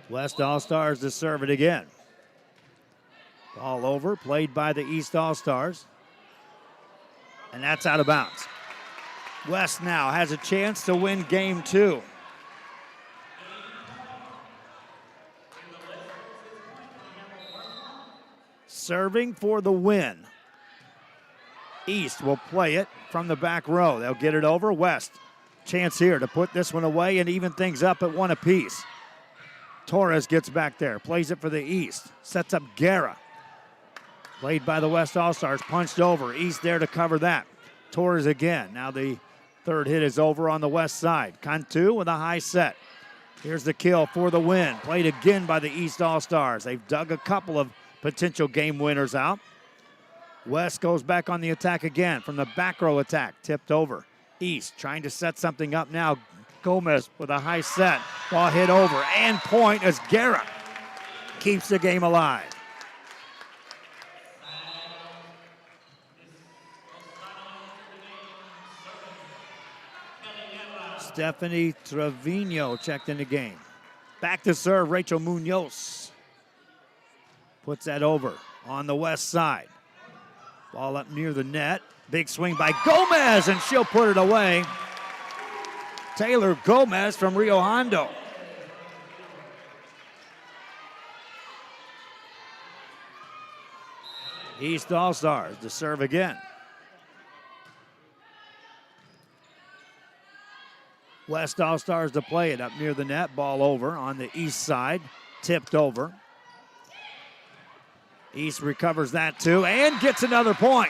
West All-Stars to serve it again. Ball over, played by the East All-Stars. And that's out of bounds. West now has a chance to win game 2. Serving for the win. East will play it from the back row. They'll get it over. West, chance here to put this one away and even things up at 1 apiece. Torres gets back there, plays it for the East. Sets up Guerra. Played by the West All-Stars, punched over. East there to cover that. Torres again. Now the third hit is over on the west side. Cantu with a high set. Here's the kill for the win. Played again by the East All-Stars. They've dug a couple of potential game winners out. West goes back on the attack again from the back row attack. Tipped over. East trying to set something up now. Gomez with a high set. Ball hit over. And point as Guerra keeps the game alive. Stephanie Trevino checked in the game. Back to serve, Rachel Munoz. Puts that over on the west side. Ball up near the net. Big swing by Gomez, and she'll put it away. Taylor Gomez from Rio Hondo. East All-Stars to serve again. West All-Stars to play it up near the net. Ball over on the east side. Tipped over. East recovers that too and gets another point.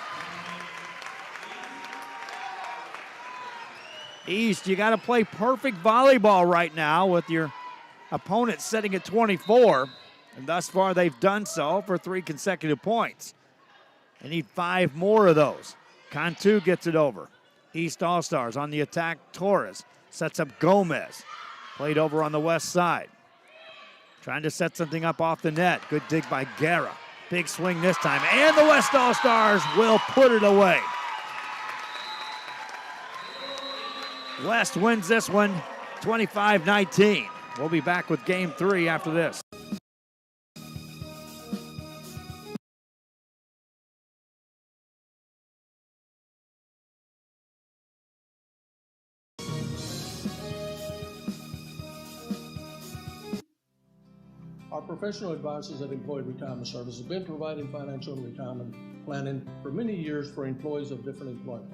East, you got to play perfect volleyball right now with your opponent sitting at 24. And thus far they've done so for 3 consecutive points. They need 5 more of those. Cantu gets it over. East All-Stars on the attack. Torres sets up Gomez. Played over on the west side. Trying to set something up off the net. Good dig by Guerra. Big swing this time. And the West All-Stars will put it away. West wins this one 25-19. We'll be back with game 3 after this. Our professional advisors at Employee Retirement Service have been providing financial and retirement planning for many years for employees of different employment.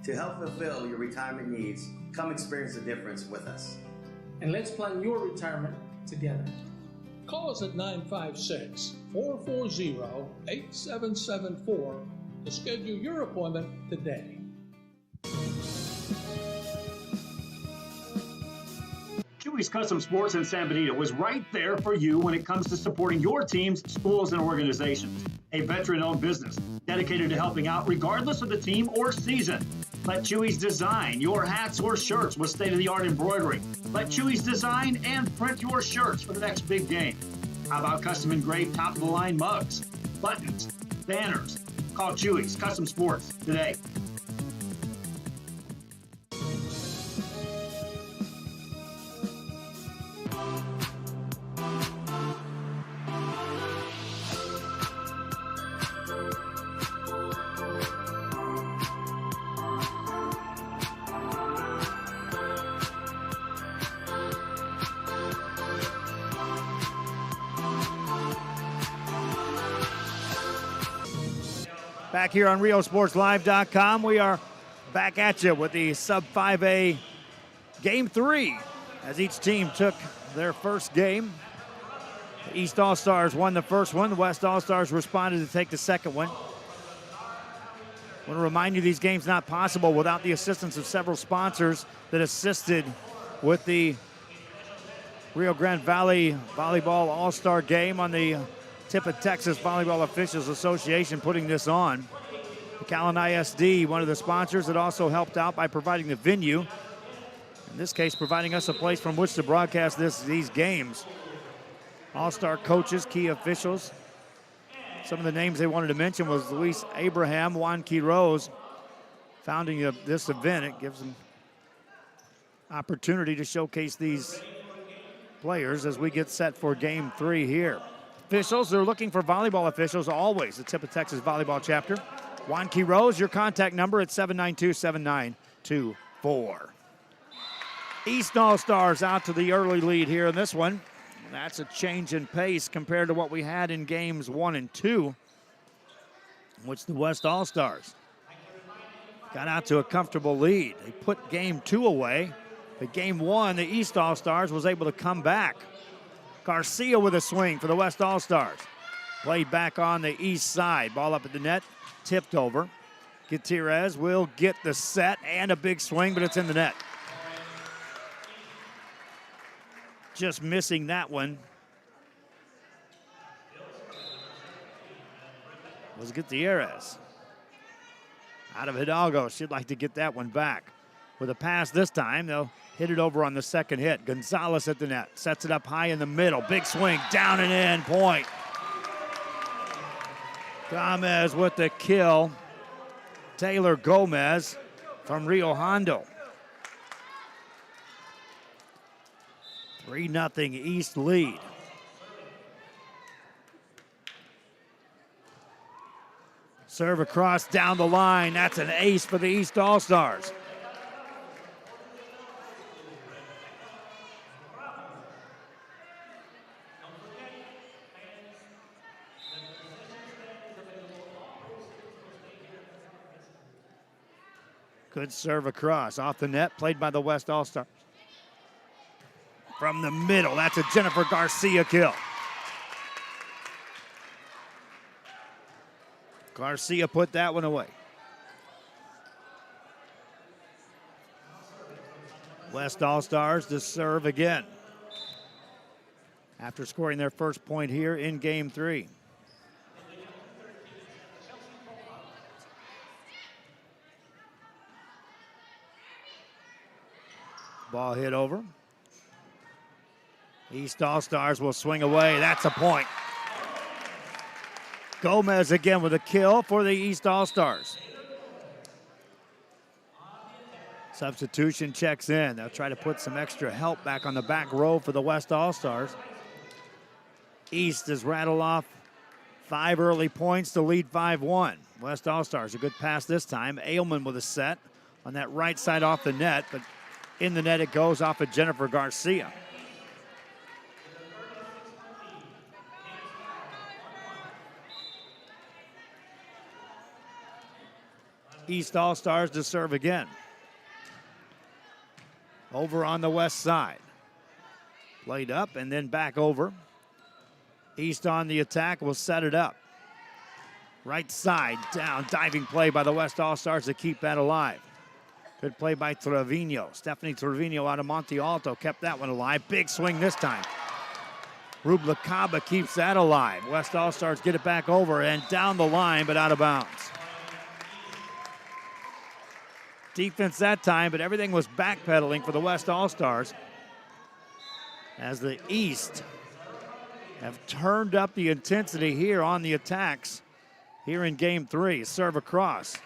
To help fulfill your retirement needs, come experience the difference with us. And let's plan your retirement together. Call us at 956-440-8774 to schedule your appointment today. Chewy's Custom Sports in San Benito is right there for you when it comes to supporting your teams, schools, and organizations. A veteran-owned business dedicated to helping out regardless of the team or season. Let Chewy's design your hats or shirts with state-of-the-art embroidery. Let Chewy's design and print your shirts for the next big game. How about custom engraved top-of-the-line mugs, buttons, banners? Call Chewy's Custom Sports today. Back here on RioSportsLive.com, we are back at you with the Sub-5A Game 3 as each team took their first game. The East All-Stars won the first one. The West All-Stars responded to take the second one. I want to remind you these games not possible without the assistance of several sponsors that assisted with the Rio Grande Valley Volleyball All-Star Game on the tip of Texas Volleyball Officials Association putting this on. McAllen ISD, one of the sponsors that also helped out by providing the venue. In this case, providing us a place from which to broadcast these games. All-star coaches, key officials. Some of the names they wanted to mention was Luis Abraham, Juan Quiroz, founding of this event. It gives them opportunity to showcase these players as we get set for Game 3 here. Officials, they're looking for volleyball officials always. The Tip of Texas Volleyball Chapter. Juan Quiroz, your contact number at 792-7924. East All-Stars out to the early lead here in this one. That's a change in pace compared to what we had in games 1 and 2, in which the West All-Stars got out to a comfortable lead. They put game 2 away, but game 1, the East All-Stars was able to come back. Garcia with a swing for the West All-Stars. Played back on the east side. Ball up at the net, tipped over. Gutierrez will get the set and a big swing, but it's in the net. Just missing that one was Gutierrez. Out of Hidalgo, she'd like to get that one back. With a pass this time, they'll hit it over on the second hit. Gonzalez at the net, sets it up high in the middle. Big swing, down and in, point. Gomez with the kill. Taylor Gomez from Rio Hondo. 3-0 East lead. Serve across down the line. That's an ace for the East All-Stars. Good serve across. Off the net, played by the West All-Stars. From the middle, that's a Jennifer Garcia kill. Garcia put that one away. West All-Stars to serve again after scoring their first point here in Game 3. Ball hit over. East All-Stars will swing away. That's a point. Gomez again with a kill for the East All-Stars. Substitution checks in. They'll try to put some extra help back on the back row for the West All-Stars. East has rattled off 5 early points to lead 5-1. West All-Stars, a good pass this time. Ailman with a set on that right side off the net, but in the net it goes off of Jennifer Garcia. East All-Stars to serve again. Over on the west side. Played up and then back over. East on the attack will set it up. Right side down, diving play by the West All-Stars to keep that alive. Good play by Trevino. Stephanie Trevino out of Monte Alto kept that one alive. Big swing this time. Rubalcaba keeps that alive. West All-Stars get it back over and down the line, but out of bounds. Defense that time, but everything was backpedaling for the West All-Stars as the East have turned up the intensity here on the attacks here in Game 3. Serve across.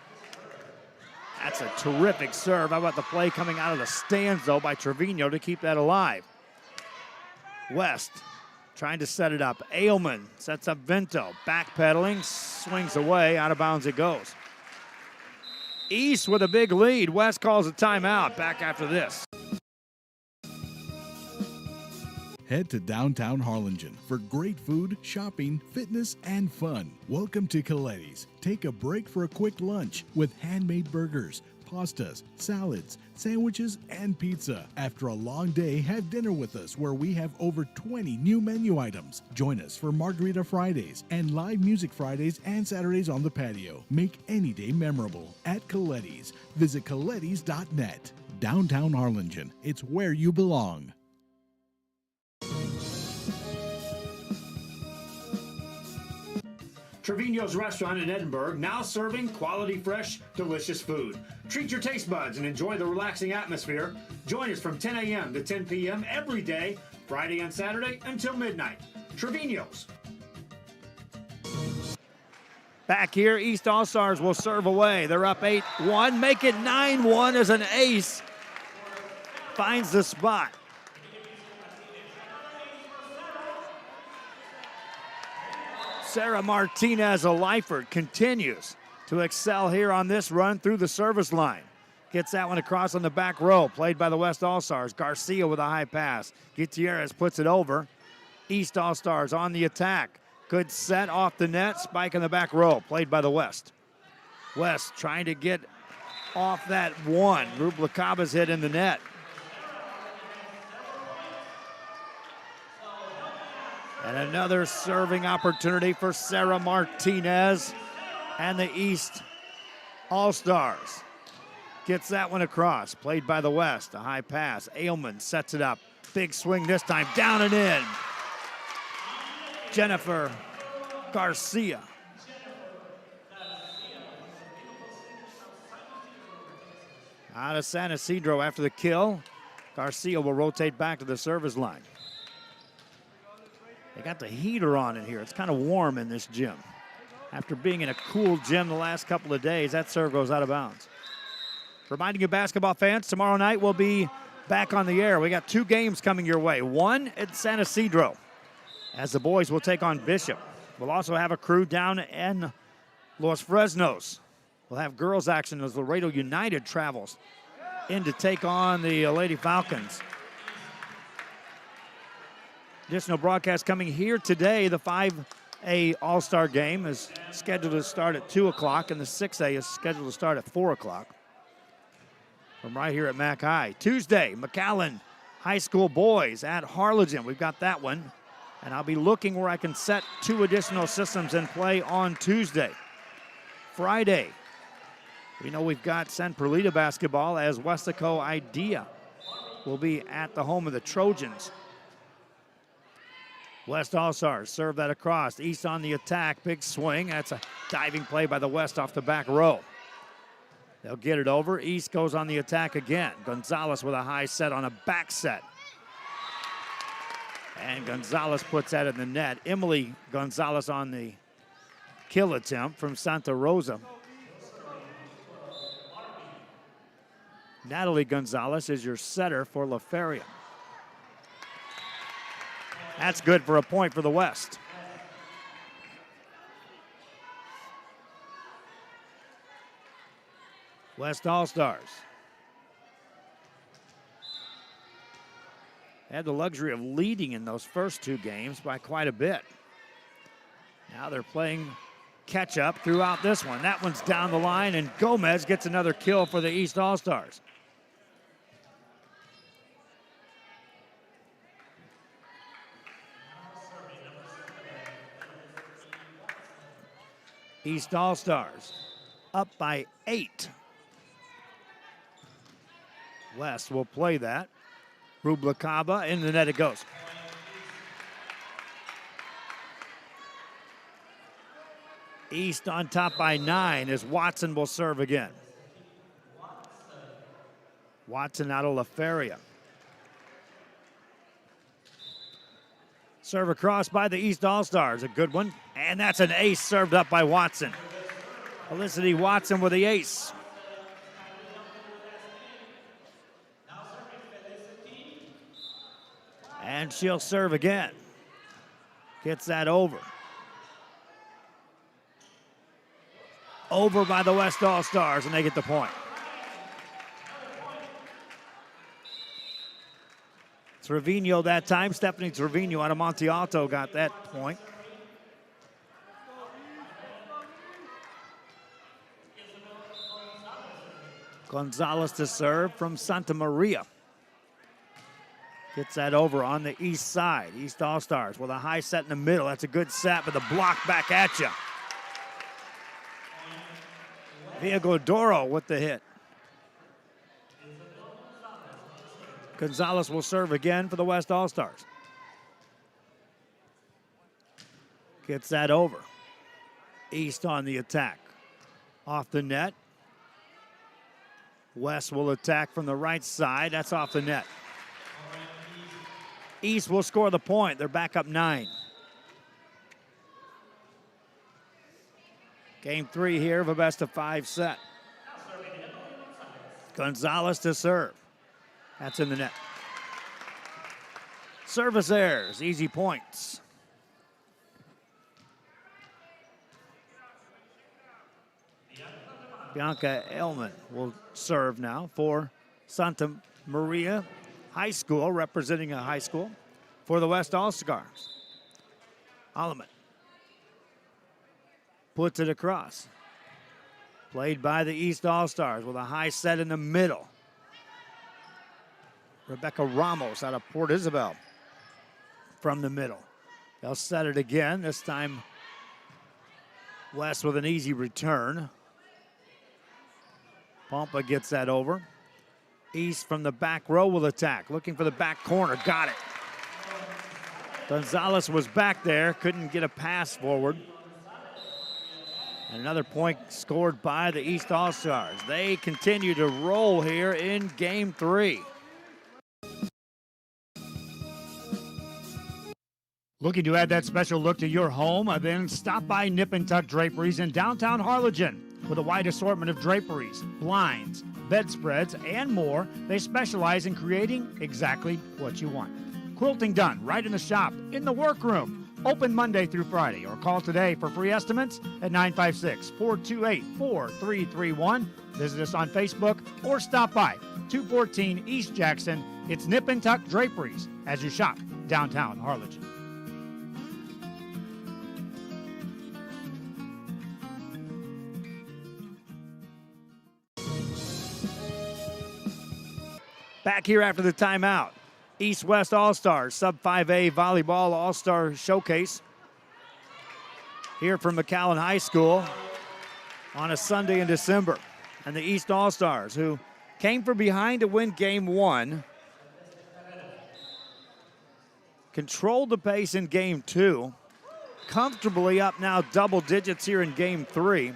That's a terrific serve. How about the play coming out of the stands, though, by Trevino to keep that alive? West trying to set it up. Ailman sets up Vento. Backpedaling, swings away. Out of bounds it goes. East with a big lead. West calls a timeout. Back after this. Head to downtown Harlingen for great food, shopping, fitness, and fun. Welcome to Coletti's. Take a break for a quick lunch with handmade burgers, pastas, salads, sandwiches, and pizza. After a long day, have dinner with us where we have over 20 new menu items. Join us for Margarita Fridays and live music Fridays and Saturdays on the patio. Make any day memorable at Coletti's. Visit Coletti's.net. Downtown Harlingen. It's where you belong. Trevino's Restaurant in Edinburgh, now serving quality, fresh, delicious food. Treat your taste buds and enjoy the relaxing atmosphere. Join us from 10 a.m. to 10 p.m. every day, Friday and Saturday until midnight. Trevino's. Back here, East All-Stars will serve away. They're up 8-1, make it 9-1 as an ace finds the spot. Sarah Martinez, a lifer, continues to excel here on this run through the service line. Gets that one across on the back row, played by the West All-Stars. Garcia with a high pass. Gutierrez puts it over. East All-Stars on the attack. Good set off the net, spike in the back row, played by the West. West trying to get off that one. Rubalcaba's hit in the net. And another serving opportunity for Sarah Martinez and the East All-Stars. Gets that one across. Played by the West. A high pass. Ailman sets it up. Big swing this time. Down and in. Jennifer Garcia. Out of San Isidro after the kill. Garcia will rotate back to the service line. They got the heater on in here. It's kind of warm in this gym. After being in a cool gym the last couple of days, that serve goes out of bounds. Reminding you, basketball fans, tomorrow night we'll be back on the air. We got 2 games coming your way. One at San Isidro, as the boys will take on Bishop. We'll also have a crew down in Los Fresnos. We'll have girls action as Laredo United travels in to take on the Lady Falcons. Additional broadcast coming here today. The 5A All-Star game is scheduled to start at 2 o'clock, and the 6A is scheduled to start at 4 o'clock. From right here at Mac High. Tuesday, McAllen High School boys at Harlingen. We've got that one. And I'll be looking where I can set 2 additional systems in play on Tuesday. Friday, we know we've got San Perlita basketball as Westaco Idea will be at the home of the Trojans. West All-Stars serve that across. East on the attack. Big swing. That's a diving play by the West off the back row. They'll get it over. East goes on the attack again. Gonzalez with a high set on a back set. And Gonzalez puts that in the net. Emily Gonzalez on the kill attempt from Santa Rosa. Natalie Gonzalez is your setter for La Feria. That's good for a point for the West. West All-Stars had the luxury of leading in those first 2 games by quite a bit. Now they're playing catch-up throughout this one. That one's down the line, and Gomez gets another kill for the East All-Stars. East All-Stars up by 8. West will play that. Rubalcaba, in the net it goes. East on top by 9 as Watson will serve again. Watson out of La Feria. Serve across by the East All-Stars, a good one. And that's an ace served up by Watson. Felicity Watson with the ace. And she'll serve again. Gets that over. Over by the West All-Stars, and they get the point. Trevino that time. Stephanie Trevino out of Monte Alto got that point. Gonzalez to serve from Santa Maria. Gets that over on the east side. East All-Stars with a high set in the middle. That's a good set, but the block back at you. Villagodoro with the hit. Gonzalez will serve again for the West All-Stars. Gets that over. East on the attack. Off the net. West will attack from the right side. That's off the net. East will score the point. They're back up 9. Game 3 here of a best-of-5 set. Gonzalez to serve. That's in the net. Service errors, easy points. Bianca Elman will serve now for Santa Maria High School, representing a high school for the West All-Stars. Alleman puts it across. Played by the East All-Stars with a high set in the middle. Rebecca Ramos out of Port Isabel from the middle. They'll set it again. This time, West with an easy return. Pompa gets that over. East from the back row will attack. Looking for the back corner. Got it. Gonzalez was back there. Couldn't get a pass forward. And another point scored by the East All-Stars. They continue to roll here in game 3. Looking to add that special look to your home? Then stop by Nip and Tuck Draperies in downtown Harlingen. With a wide assortment of draperies, blinds, bedspreads, and more, they specialize in creating exactly what you want. Quilting done right in the shop, in the workroom. Open Monday through Friday, or call today for free estimates at 956-428-4331. Visit us on Facebook or stop by 214 East Jackson. It's Nip and Tuck Draperies as you shop downtown Harlingen. Back here after the timeout. East-West All-Stars, Sub-5A Volleyball All-Star Showcase. Here from McAllen High School on a Sunday in December. And the East All-Stars, who came from behind to win game 1, controlled the pace in game 2, comfortably up now double digits here in game 3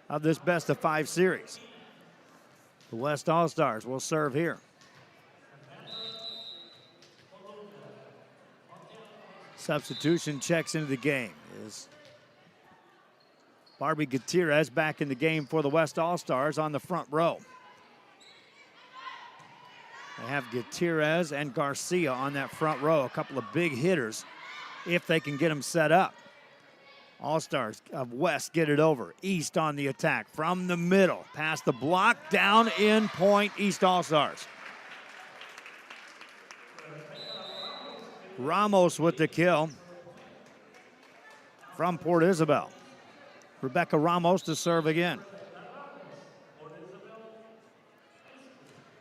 of this best-of-5 series. The West All-Stars will serve here. Substitution checks into the game is Barbie Gutierrez back in the game for the West All-Stars on the front row. They have Gutierrez and Garcia on that front row, a couple of big hitters if they can get them set up. All-Stars of West get it over. East on the attack from the middle. Past the block, down in point, East All-Stars. Ramos with the kill from Port Isabel. Rebecca Ramos to serve again.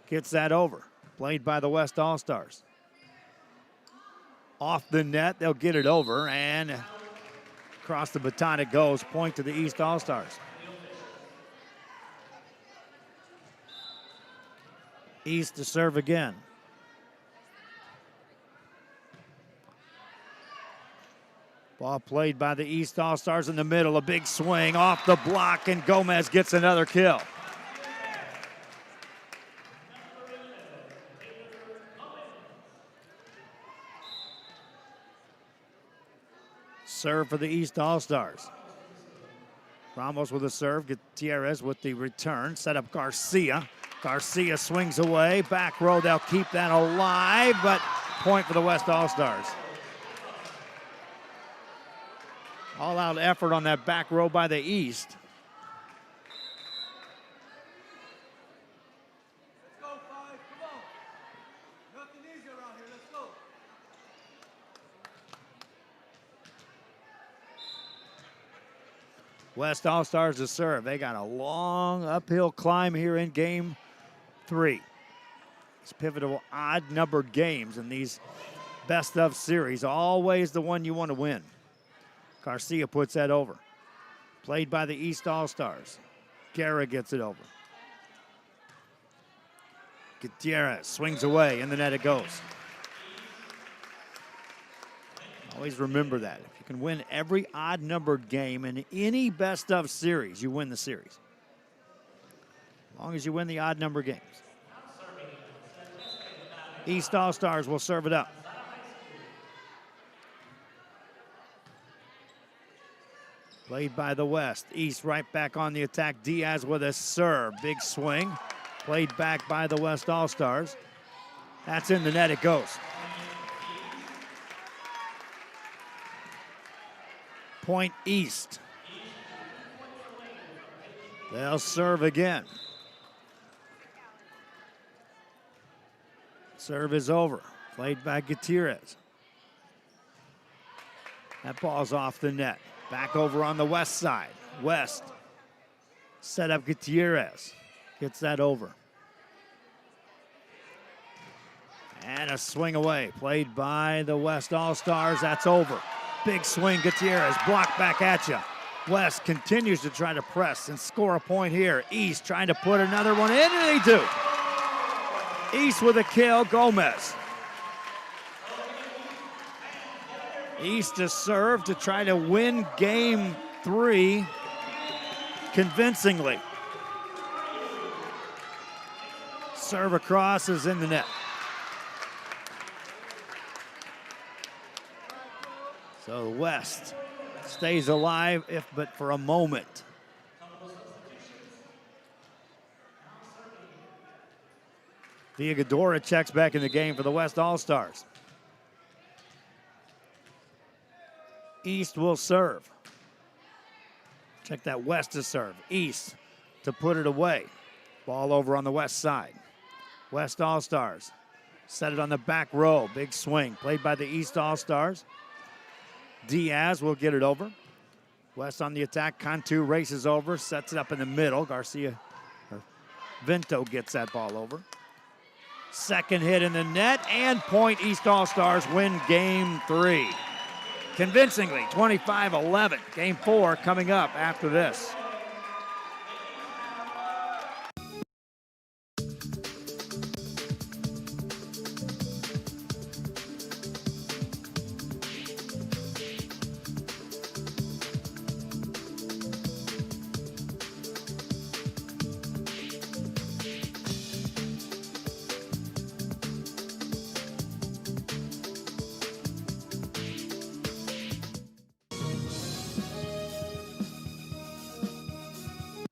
Gets that over. Played by the West All-Stars. Off the net, they'll get it over, and across the baton it goes. Point to the East All-Stars. East to serve again. Ball played by the East All-Stars in the middle. A big swing off the block, and Gomez gets another kill. Serve for the East All-Stars. Ramos with a serve. Gutierrez with the return. Set up Garcia. Garcia swings away. Back row, they'll keep that alive, but point for the West All-Stars. All-out effort on that back row by the East. Let's go, 5. Come on. Nothing easy around here. Let's go. West All-Stars to serve. They got a long uphill climb here in game 3. These pivotal odd-numbered games in these best-of series. Always the one you want to win. Garcia puts that over. Played by the East All-Stars. Guerra gets it over. Gutierrez swings away, in the net it goes. Always remember that. If you can win every odd-numbered game in any best-of series, you win the series. As long as you win the odd-number games. East All-Stars will serve it up. Played by the West. East right back on the attack. Diaz with a serve. Big swing. Played back by the West All-Stars. That's in the net. It goes. Point East. They'll serve again. Serve is over. Played by Gutierrez. That ball's off the net. Back over on the West side. West. Set up Gutierrez. Gets that over. And a swing away, played by the West All-Stars. That's over. Big swing, Gutierrez, blocked back at you. West continues to try to press and score a point here. East trying to put another one in, and they do. East with a kill, Gomez. East to serve to try to win game 3 convincingly. Serve across is in the net. So West stays alive, if but for a moment. Villagadora checks back in the game for the West All-Stars. East will serve. Check that West to serve. East to put it away. Ball over on the West side. West All-Stars set it on the back row. Big swing played by the East All-Stars. Diaz will get it over. West on the attack. Cantu races over, sets it up in the middle. Vinto gets that ball over. Second hit in the net, and point. East All-Stars win game 3. Convincingly, 25-11. Game 4 coming up after this.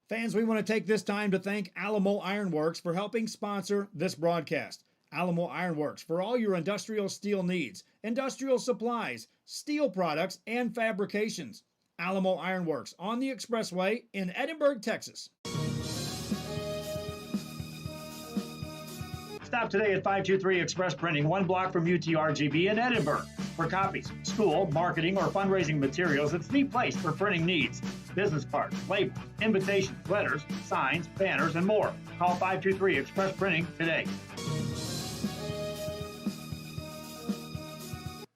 Fans, we want to take this time to thank Alamo Ironworks for helping sponsor this broadcast. Alamo Ironworks, for all your industrial steel needs, industrial supplies, steel products, and fabrications. Alamo Ironworks on the Expressway in Edinburgh, Texas. Stop today at 523 Express Printing, 1 block from RGV in Edinburgh. For copies, school, marketing, or fundraising materials, it's the place for printing needs. Business cards, labels, invitations, letters, signs, banners, and more. Call 523 Express Printing today.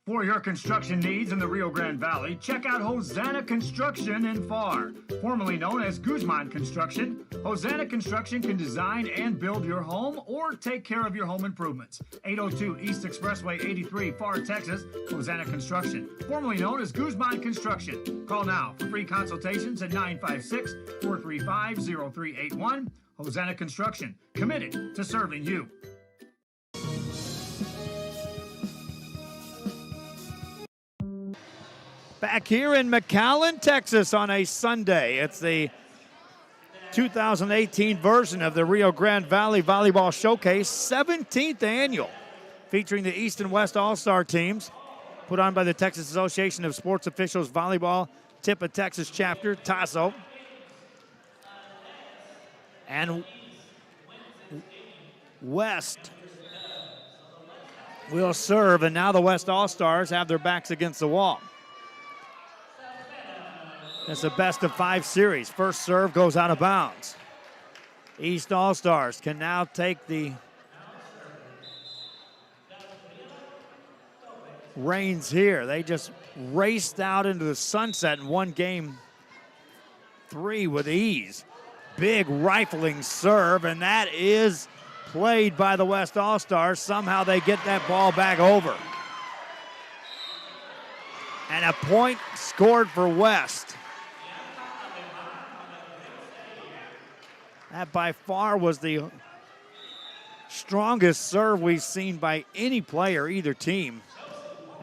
For your construction needs in the Rio Grande Valley, check out Hosanna Construction in Pharr. Formerly known as Guzman Construction, Hosanna Construction can design and build your home or take care of your home improvements. 802 East Expressway 83, Pharr, Texas. Hosanna Construction, formerly known as Guzman Construction. Call now for free consultations at 956-435-0381. Hosanna Construction, committed to serving you. Back here in McAllen, Texas on a Sunday. It's the 2018 version of the Rio Grande Valley Volleyball Showcase, 17th annual, featuring the East and West All-Star teams, put on by the Texas Association of Sports Officials Volleyball, Tip of Texas chapter, TASO. And West will serve, and now the West All-Stars have their backs against the wall. It's a best-of-5 series. First serve goes out of bounds. East All-Stars can now take the reins here. They just raced out into the sunset and won game 3 with ease. Big rifling serve, and that is played by the West All-Stars. Somehow they get that ball back over. And a point scored for West. That by far was the strongest serve we've seen by any player, either team.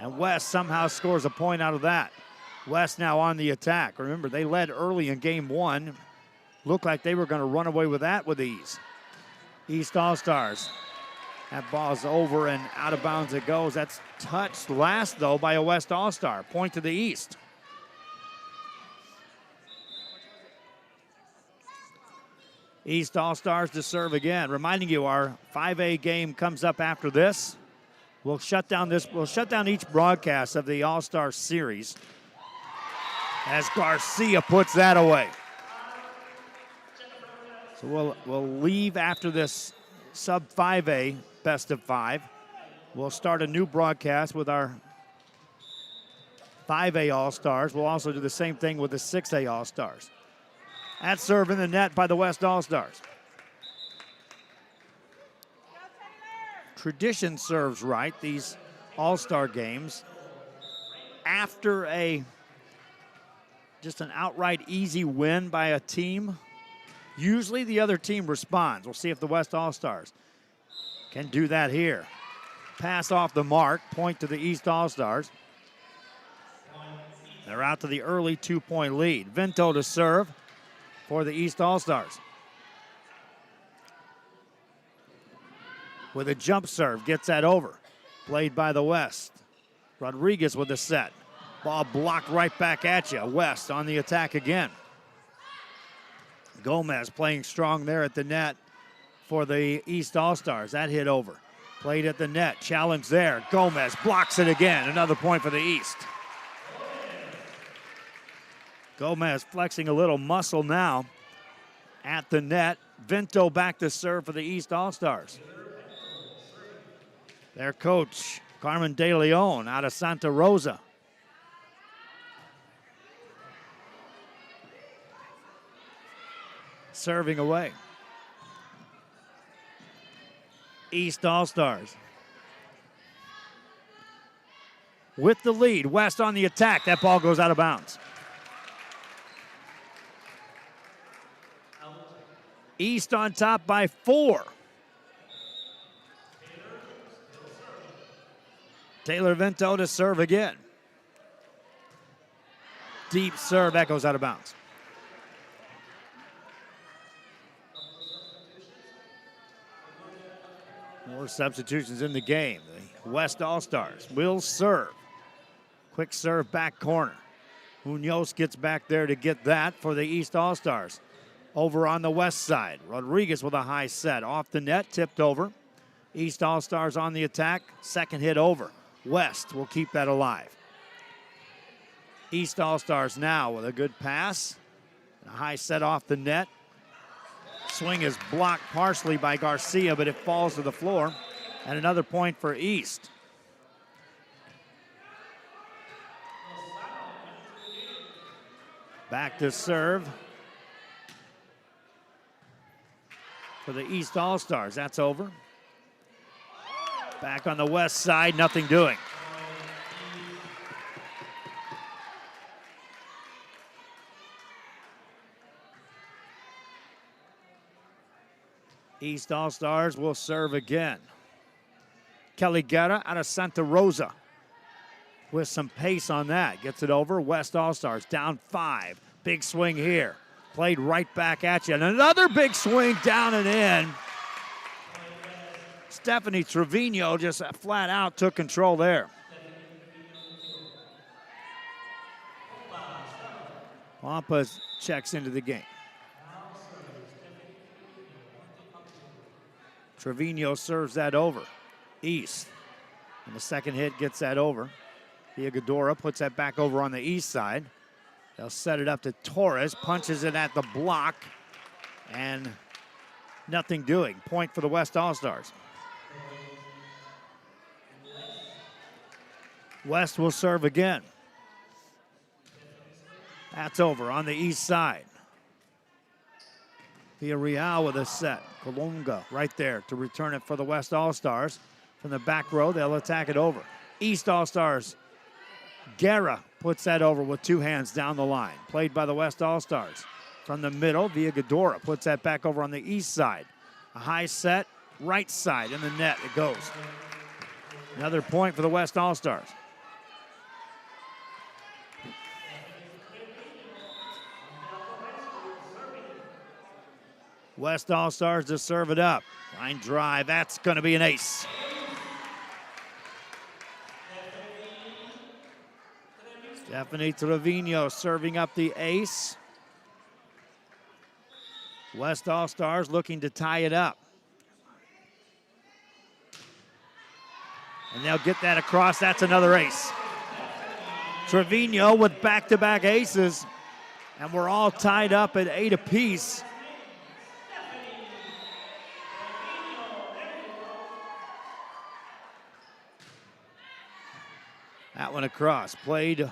And West somehow scores a point out of that. West now on the attack. Remember, they led early in game 1. Looked like they were going to run away with that with ease. East All-Stars. That ball's over and out of bounds it goes. That's touched last, though, by a West All-Star. Point to the East. East All-Stars to serve again. Reminding you, our 5A game comes up after this. We'll shut down each broadcast of the All-Star series as Garcia puts that away. So we'll leave after this sub 5A best of 5. We'll start a new broadcast with our 5A All-Stars. We'll also do the same thing with the 6A All-Stars. At serve in the net by the West All-Stars. Tradition serves right, these All-Star games. After just an outright easy win by a team, usually the other team responds. We'll see if the West All-Stars can do that here. Pass off the mark, point to the East All-Stars. They're out to the early 2-point lead. Vinto to serve for the East All-Stars. With a jump serve, gets that over. Played by the West. Rodriguez with the set. Ball blocked right back at you. West on the attack again. Gomez playing strong there at the net for the East All-Stars. That hit over. Played at the net. Challenge there. Gomez blocks it again. Another point for the East. Gomez flexing a little muscle now at the net. Vinto back to serve for the East All-Stars. Their coach, Carmen De Leon, out of Santa Rosa. Serving away. East All-Stars. With the lead, West on the attack. That ball goes out of bounds. East on top by 4. Taylor Vinto to serve again. Deep serve, that goes out of bounds. More substitutions in the game. The West All-Stars will serve. Quick serve back corner. Munoz gets back there to get that for the East All-Stars. Over on the West side, Rodriguez with a high set. Off the net, tipped over. East All-Stars on the attack. Second hit over. West will keep that alive. East All-Stars now with a good pass. A high set off the net. Swing is blocked partially by Garcia, but it falls to the floor. And another point for East. Back to serve for the East All-Stars. That's over. Back on the West side, nothing doing. East All-Stars will serve again. Kelly Guerra out of Santa Rosa with some pace on that. Gets it over. West All-Stars down 5. Big swing here. Played right back at you. And another big swing down and in. Stephanie Trevino just flat out took control there. Pampas checks into the game. Trevino serves that over. East. And the second hit gets that over. Villagadora puts that back over on the east side. They'll set it up to Torres. Punches it at the block. And nothing doing. Point for the West All-Stars. West will serve again. That's over on the east side. Villarreal with a set. Colunga right there to return it for the West All-Stars. From the back row, they'll attack it over. East All-Stars. Guerra puts that over with 2 hands down the line. Played by the West All-Stars. From the middle, Villagadora puts that back over on the east side. A high set, right side in the net it goes. Another point for the West All-Stars. West All-Stars to serve it up. Line drive, that's going to be an ace. Stephanie Trevino serving up the ace. West All-Stars looking to tie it up. And they'll get that across. That's another ace. Trevino with back-to-back aces. And we're all tied up at 8 apiece. That one across, played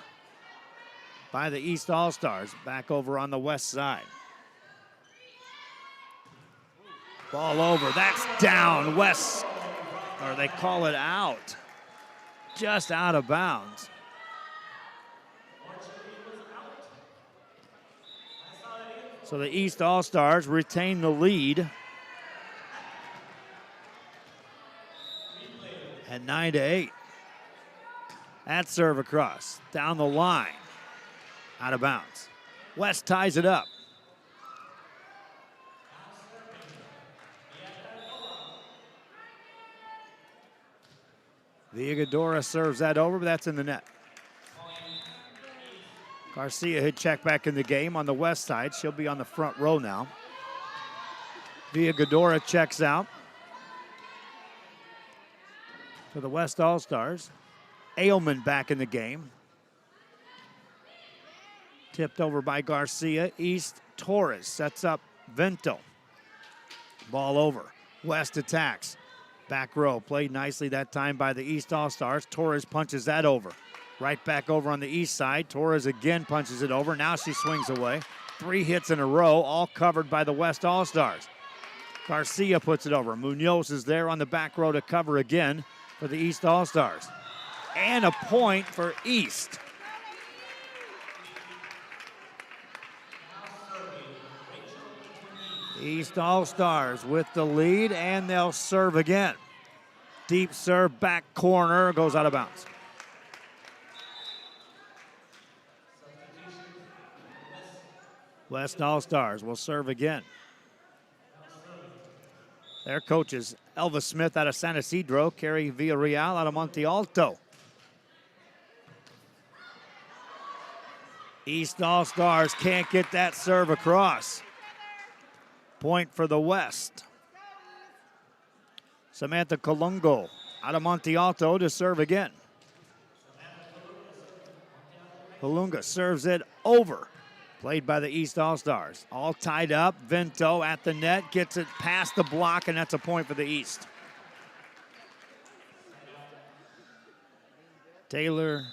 by the East All-Stars, back over on the west side. Ball over, that's down, West, or they call it out. Just out of bounds. So the East All-Stars retain the lead at 9-8. That serve across, down the line, out of bounds. West ties it up. Villadora serves that over, but that's in the net. Garcia had checked back in the game on the west side. She'll be on the front row now. Villadora checks out for the West All-Stars. Ailman back in the game. Tipped over by Garcia. East Torres sets up Vento. Ball over. West attacks. Back row played nicely that time by the East All-Stars. Torres punches that over. Right back over on the east side. Torres again punches it over. Now she swings away. 3 hits in a row, all covered by the West All-Stars. Garcia puts it over. Munoz is there on the back row to cover again for the East All-Stars. And a point for East. East All-Stars with the lead, and they'll serve again. Deep serve, back corner, goes out of bounds. West All-Stars will serve again. Their coaches, Elvis Smith out of San Isidro, Kerry Villarreal out of Monte Alto. East All-Stars can't get that serve across. Point for the West. Samantha Colungo out of Monte Alto to serve again. Colunga serves it over. Played by the East All-Stars. All tied up. Vento at the net. Gets it past the block, and that's a point for the East. Taylor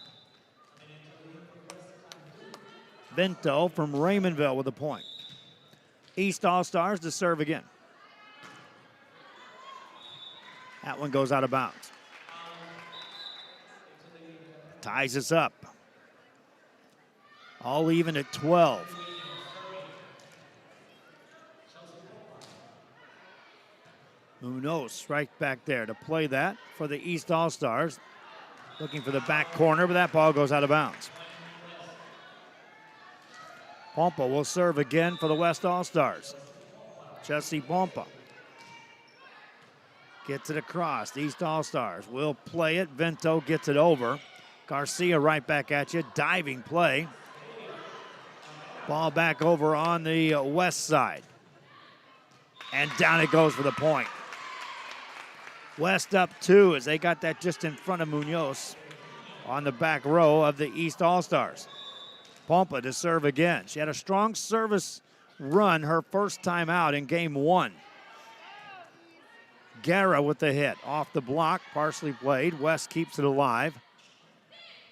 Vento from Raymondville with a point. East All-Stars to serve again. That one goes out of bounds. Ties us up. All even at 12. Munoz right back there to play that for the East All-Stars. Looking for the back corner, but that ball goes out of bounds. Pompa will serve again for the West All-Stars. Jesse Pompa gets it across. The East All-Stars will play it. Vento gets it over. Garcia right back at you. Diving play. Ball back over on the west side. And down it goes for the point. West up 2 as they got that just in front of Munoz on the back row of the East All-Stars. Pompa to serve again. She had a strong service run her first time out in game 1. Guerra with the hit. Off the block, partially played. West keeps it alive.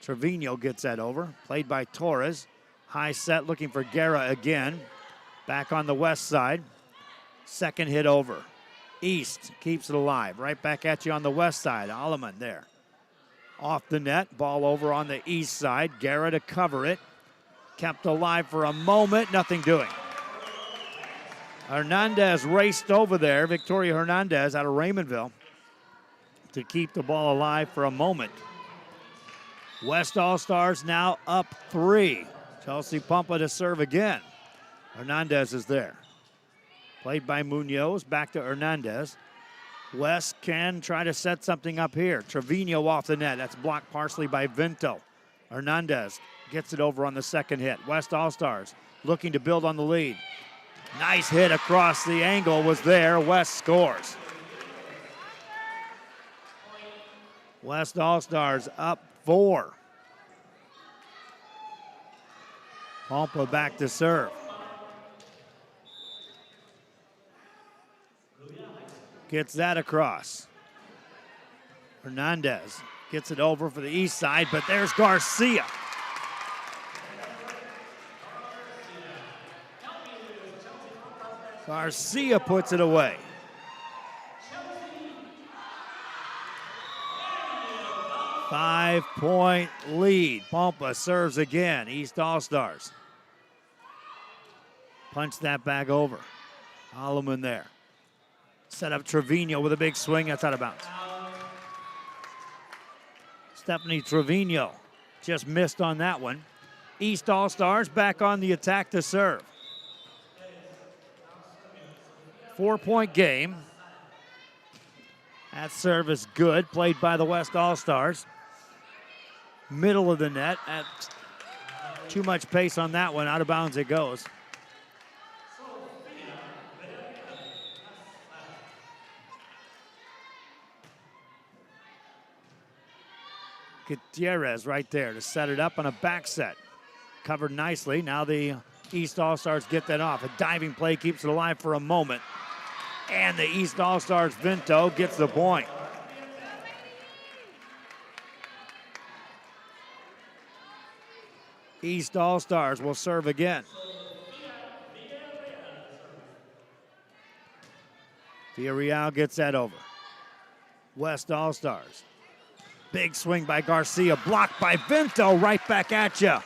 Trevino gets that over. Played by Torres. High set looking for Guerra again. Back on the west side. Second hit over. East keeps it alive. Right back at you on the west side. Alleman there. Off the net. Ball over on the east side. Guerra to cover it. Kept alive for a moment. Nothing doing. Hernandez raced over there. Victoria Hernandez out of Raymondville to keep the ball alive for a moment. West All-Stars now up 3. Chelsea Pompa to serve again. Hernandez is there. Played by Munoz, back to Hernandez. West can try to set something up here. Trevino off the net. That's blocked partially by Vento. Hernandez gets it over on the second hit. West All-Stars looking to build on the lead. Nice hit across the angle was there. West scores. West All-Stars up 4. Pompa back to serve. Gets that across. Hernandez Gets it over for the east side, but there's Garcia. Garcia puts it away. Five-point lead. Pompa serves again. East All-Stars. Punch that back over. Holloman there. Set up Trevino with a big swing. That's out of bounds. Stephanie Trevino just missed on that one. East All-Stars back on the attack to serve. 4-point game. That serve is good. Played by the West All-Stars. Middle of the net. That's too much pace on that one. Out of bounds it goes. Gutierrez right there to set it up on a back set. Covered nicely. Now the East All-Stars get that off. A diving play keeps it alive for a moment. And the East All-Stars Vinto gets the point. East All-Stars will serve again. Villarreal gets that over. West All-Stars. Big swing by Garcia, blocked by Vinto, right back at you.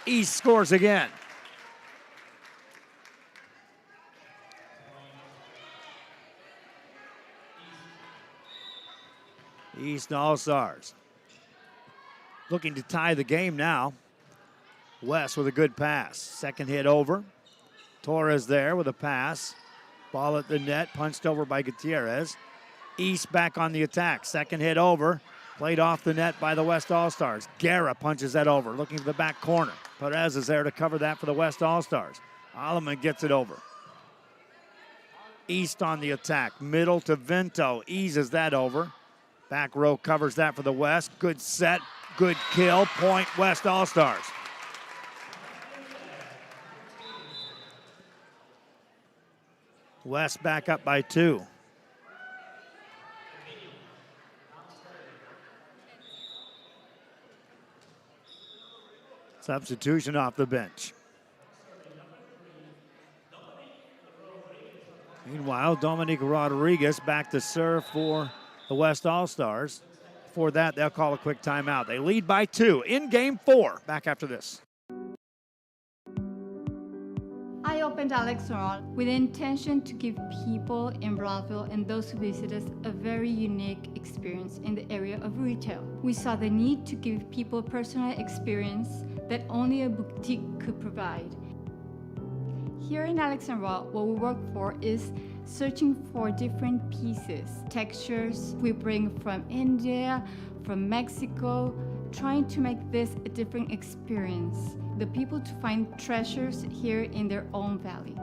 East scores again. East All-Stars looking to tie the game now. West with a good pass. Second hit over. Torres there with a pass. Ball at the net, punched over by Gutierrez. East back on the attack. Second hit over. Played off the net by the West All-Stars. Guerra punches that over, looking to the back corner. Perez is there to cover that for the West All-Stars. Alleman gets it over. East on the attack. Middle to Vinto. Eases that over. Back row covers that for the West. Good set, good kill. Point West All-Stars. West back up by 2. Substitution off the bench. Meanwhile, Dominique Rodriguez back to serve for the West All-Stars. Before that, they'll call a quick timeout. They lead by 2 in game 4. Back after this. I opened Alex Restaurant with the intention to give people in Brownsville and those who visit us a very unique experience in the area of retail. We saw the need to give people a personal experience that only a boutique could provide. Here in Alexandria, what we work for is searching for different pieces, textures we bring from India, from Mexico, trying to make this a different experience. The people to find treasures here in their own valley.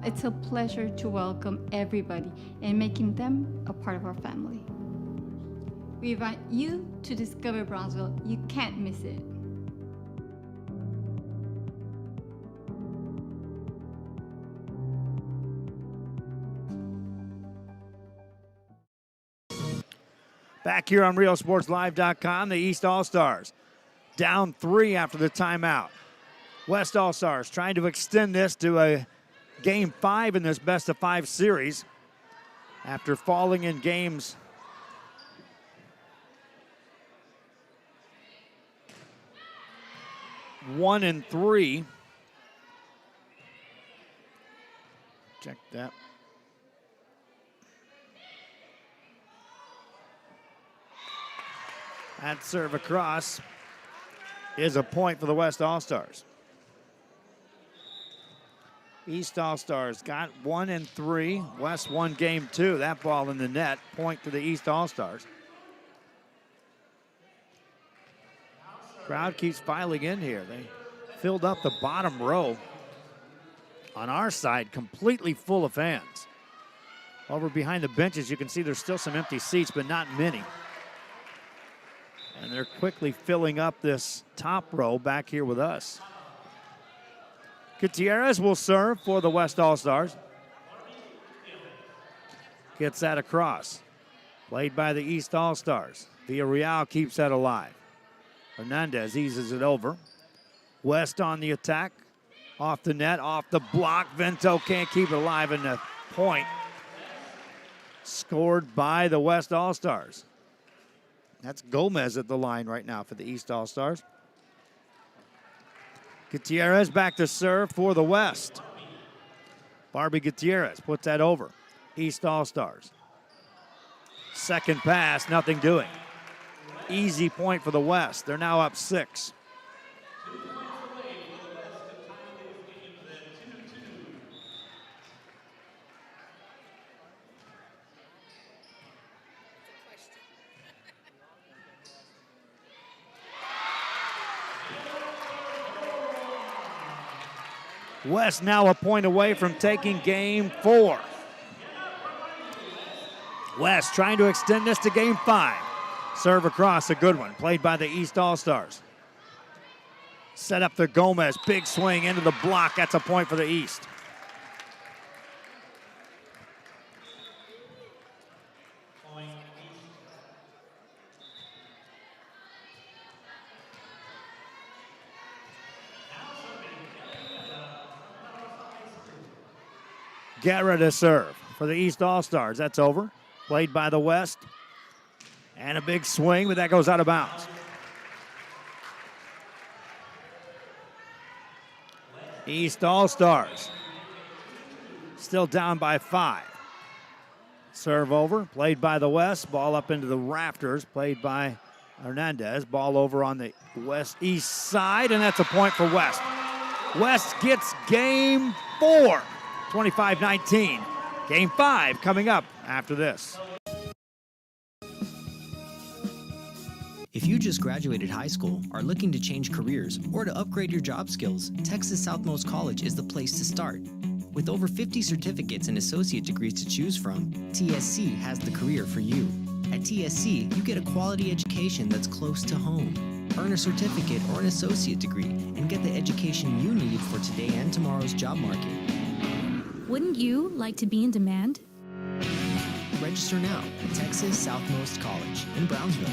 It's a pleasure to welcome everybody and making them a part of our family. We invite you to discover Brownsville. You can't miss it. Back here on RealSportsLive.com, the East All-Stars down 3 after the timeout. West All-Stars trying to extend this to a game 5 in this best-of-5 series after falling in games 1 and 3. Check that. That serve across is a point for the West All-Stars. East All-Stars got 1 and 3. West won game 2. That ball in the net. Point to the East All-Stars. Crowd keeps filing in here. They filled up the bottom row on our side, completely full of fans. Over behind the benches, you can see there's still some empty seats, but not many. And they're quickly filling up this top row back here with us. Gutierrez will serve for the West All-Stars. Gets that across. played by the East All-Stars. Villarreal keeps that alive. Hernandez eases it over. West on the attack. Off the net, off the block. Vento can't keep it alive, and the point scored by the West All-Stars. That's Gomez at the line right now for the East All-Stars. Gutierrez back to serve for the West. Barbie Gutierrez puts that over. East All-Stars. Second pass, nothing doing. Easy point for the West. They're now up 6. West now a point away from taking game 4. West trying to extend this to game 5. Serve across, a good one, played by the East All-Stars. Set up to Gomez, big swing into the block. That's a point for the East. Guerra to serve for the East All-Stars. That's over. Played by the West. And a big swing, but that goes out of bounds. East All-Stars still down by 5. Serve over, played by the West. Ball up into the rafters, played by Hernandez. Ball over on the West-East side, and that's a point for West. West gets game 4. 25-19. Game 5 coming up after this. If you just graduated high school, are looking to change careers, or to upgrade your job skills, Texas Southmost College is the place to start. With over 50 certificates and associate degrees to choose from, TSC has the career for you. At TSC, you get a quality education that's close to home. Earn a certificate or an associate degree and get the education you need for today and tomorrow's job market. Wouldn't you like to be in demand? Register now at Texas Southmost College in Brownsville.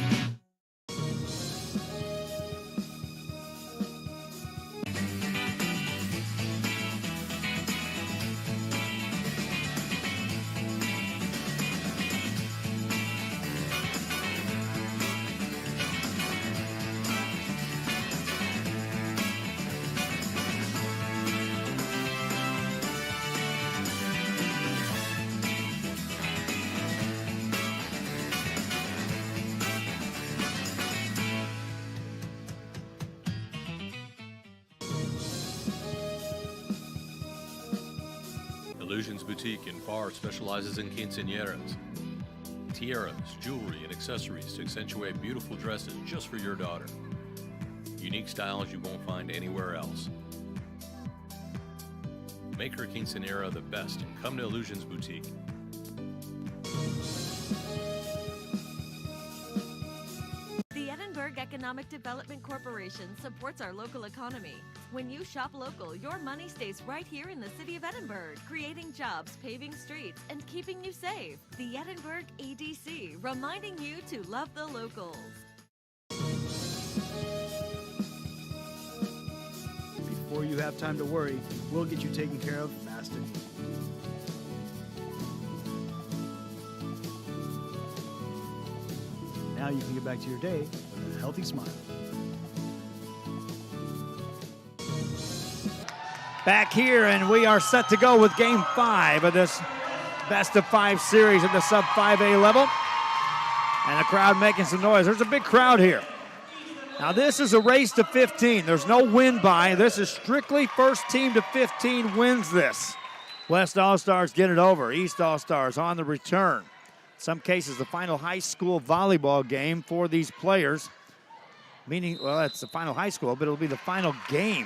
Illusions Boutique in Far specializes in quinceañeras. Tiaras, jewelry, and accessories to accentuate beautiful dresses just for your daughter. Unique styles you won't find anywhere else. Make her quinceañera the best and come to Illusions Boutique. The Edinburgh Economic Development Corporation supports our local economy. When you shop local, your money stays right here in the city of Edinburgh, creating jobs, paving streets, and keeping you safe. The Edinburgh EDC, reminding you to love the locals. Before you have time to worry, we'll get you taken care of faster. Now you can get back to your day with a healthy smile. Back here, and we are set to go with game 5 of this best of 5 series at the sub 5A level. And the crowd making some noise. There's a big crowd here. Now this is a race to 15. There's no win by. This is strictly first team to 15 wins this. West All-Stars get it over. East All-Stars on the return. In some cases, the final high school volleyball game for these players. Meaning, well, it's the final high school, but it'll be the final game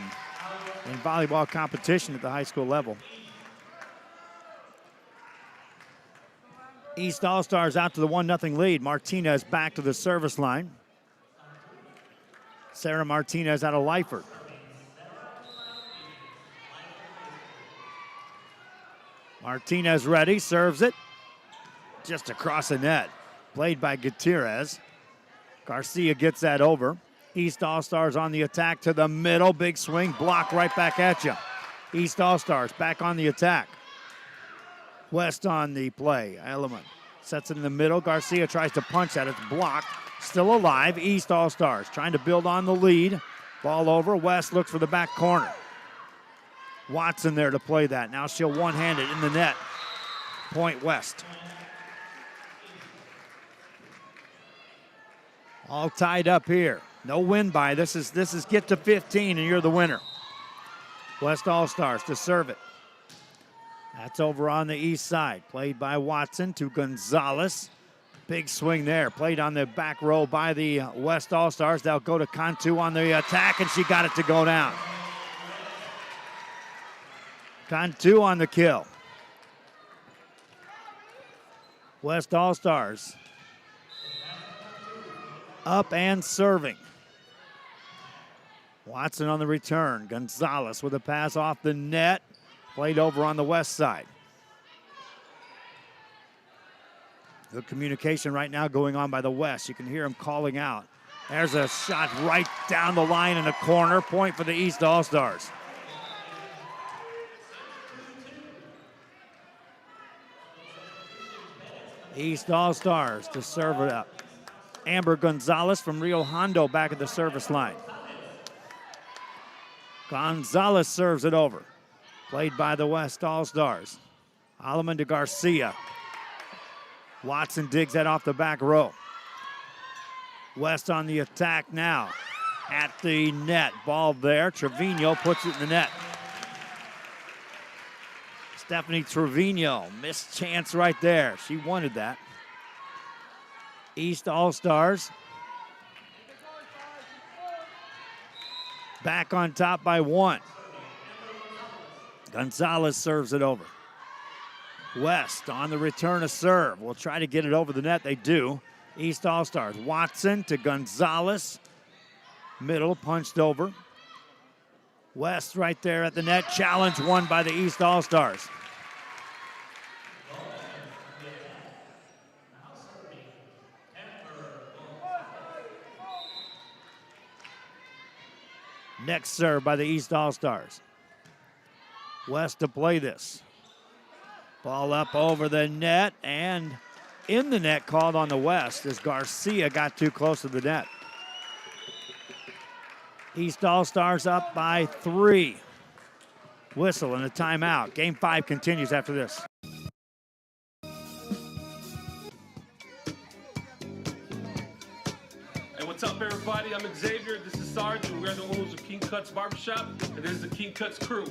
in volleyball competition at the high school level. East All-Stars out to the 1-0 lead. Martinez back to the service line. Sarah Martinez out of Lyford. Martinez ready, serves it. Just across the net. Played by Gutierrez. Garcia gets that over. East All-Stars on the attack to the middle. Big swing, block right back at you. East All-Stars back on the attack. West on the play. Element sets it in the middle. Garcia tries to punch that. It's blocked. Still alive. East All-Stars trying to build on the lead. Ball over. West looks for the back corner. Watson there to play that. Now she'll one-hand it in the net. Point West. All tied up here. No win by. This is get to 15 and you're the winner. West All-Stars to serve it. That's over on the east side. Played by Watson to Gonzalez. Big swing there. Played on the back row by the West All-Stars. They'll go to Cantu on the attack, and she got it to go down. Cantu on the kill. West All-Stars up and serving. Watson on the return. Gonzalez with a pass off the net. Played over on the west side. Good communication right now going on by the West. You can hear him calling out. There's a shot right down the line in the corner. Point for the East All-Stars. East All-Stars to serve it up. Amber Gonzalez from Rio Hondo back at the service line. Gonzalez serves it over. Played by the West All-Stars. Alleman to Garcia. Watson digs that off the back row. West on the attack now. At the net. Ball there. Trevino puts it in the net. Stephanie Trevino. Missed chance right there. She wanted that. East All-Stars. Back on top by one. Gonzalez serves it over. West on the return of serve. Will try to get it over the net. They do. East All-Stars. Watson to Gonzalez. Middle punched over. West right there at the net. Challenge won by the East All-Stars. Next serve by the East All-Stars. West to play this. Ball up over the net and in the net called on the West as Garcia got too close to the net. East All-Stars up by 3. Whistle and a timeout. Game 5 continues after this. What's up, everybody? I'm Xavier. This is Sarge, and we're the owners of King Cuts Barbershop, and this is the King Cuts crew.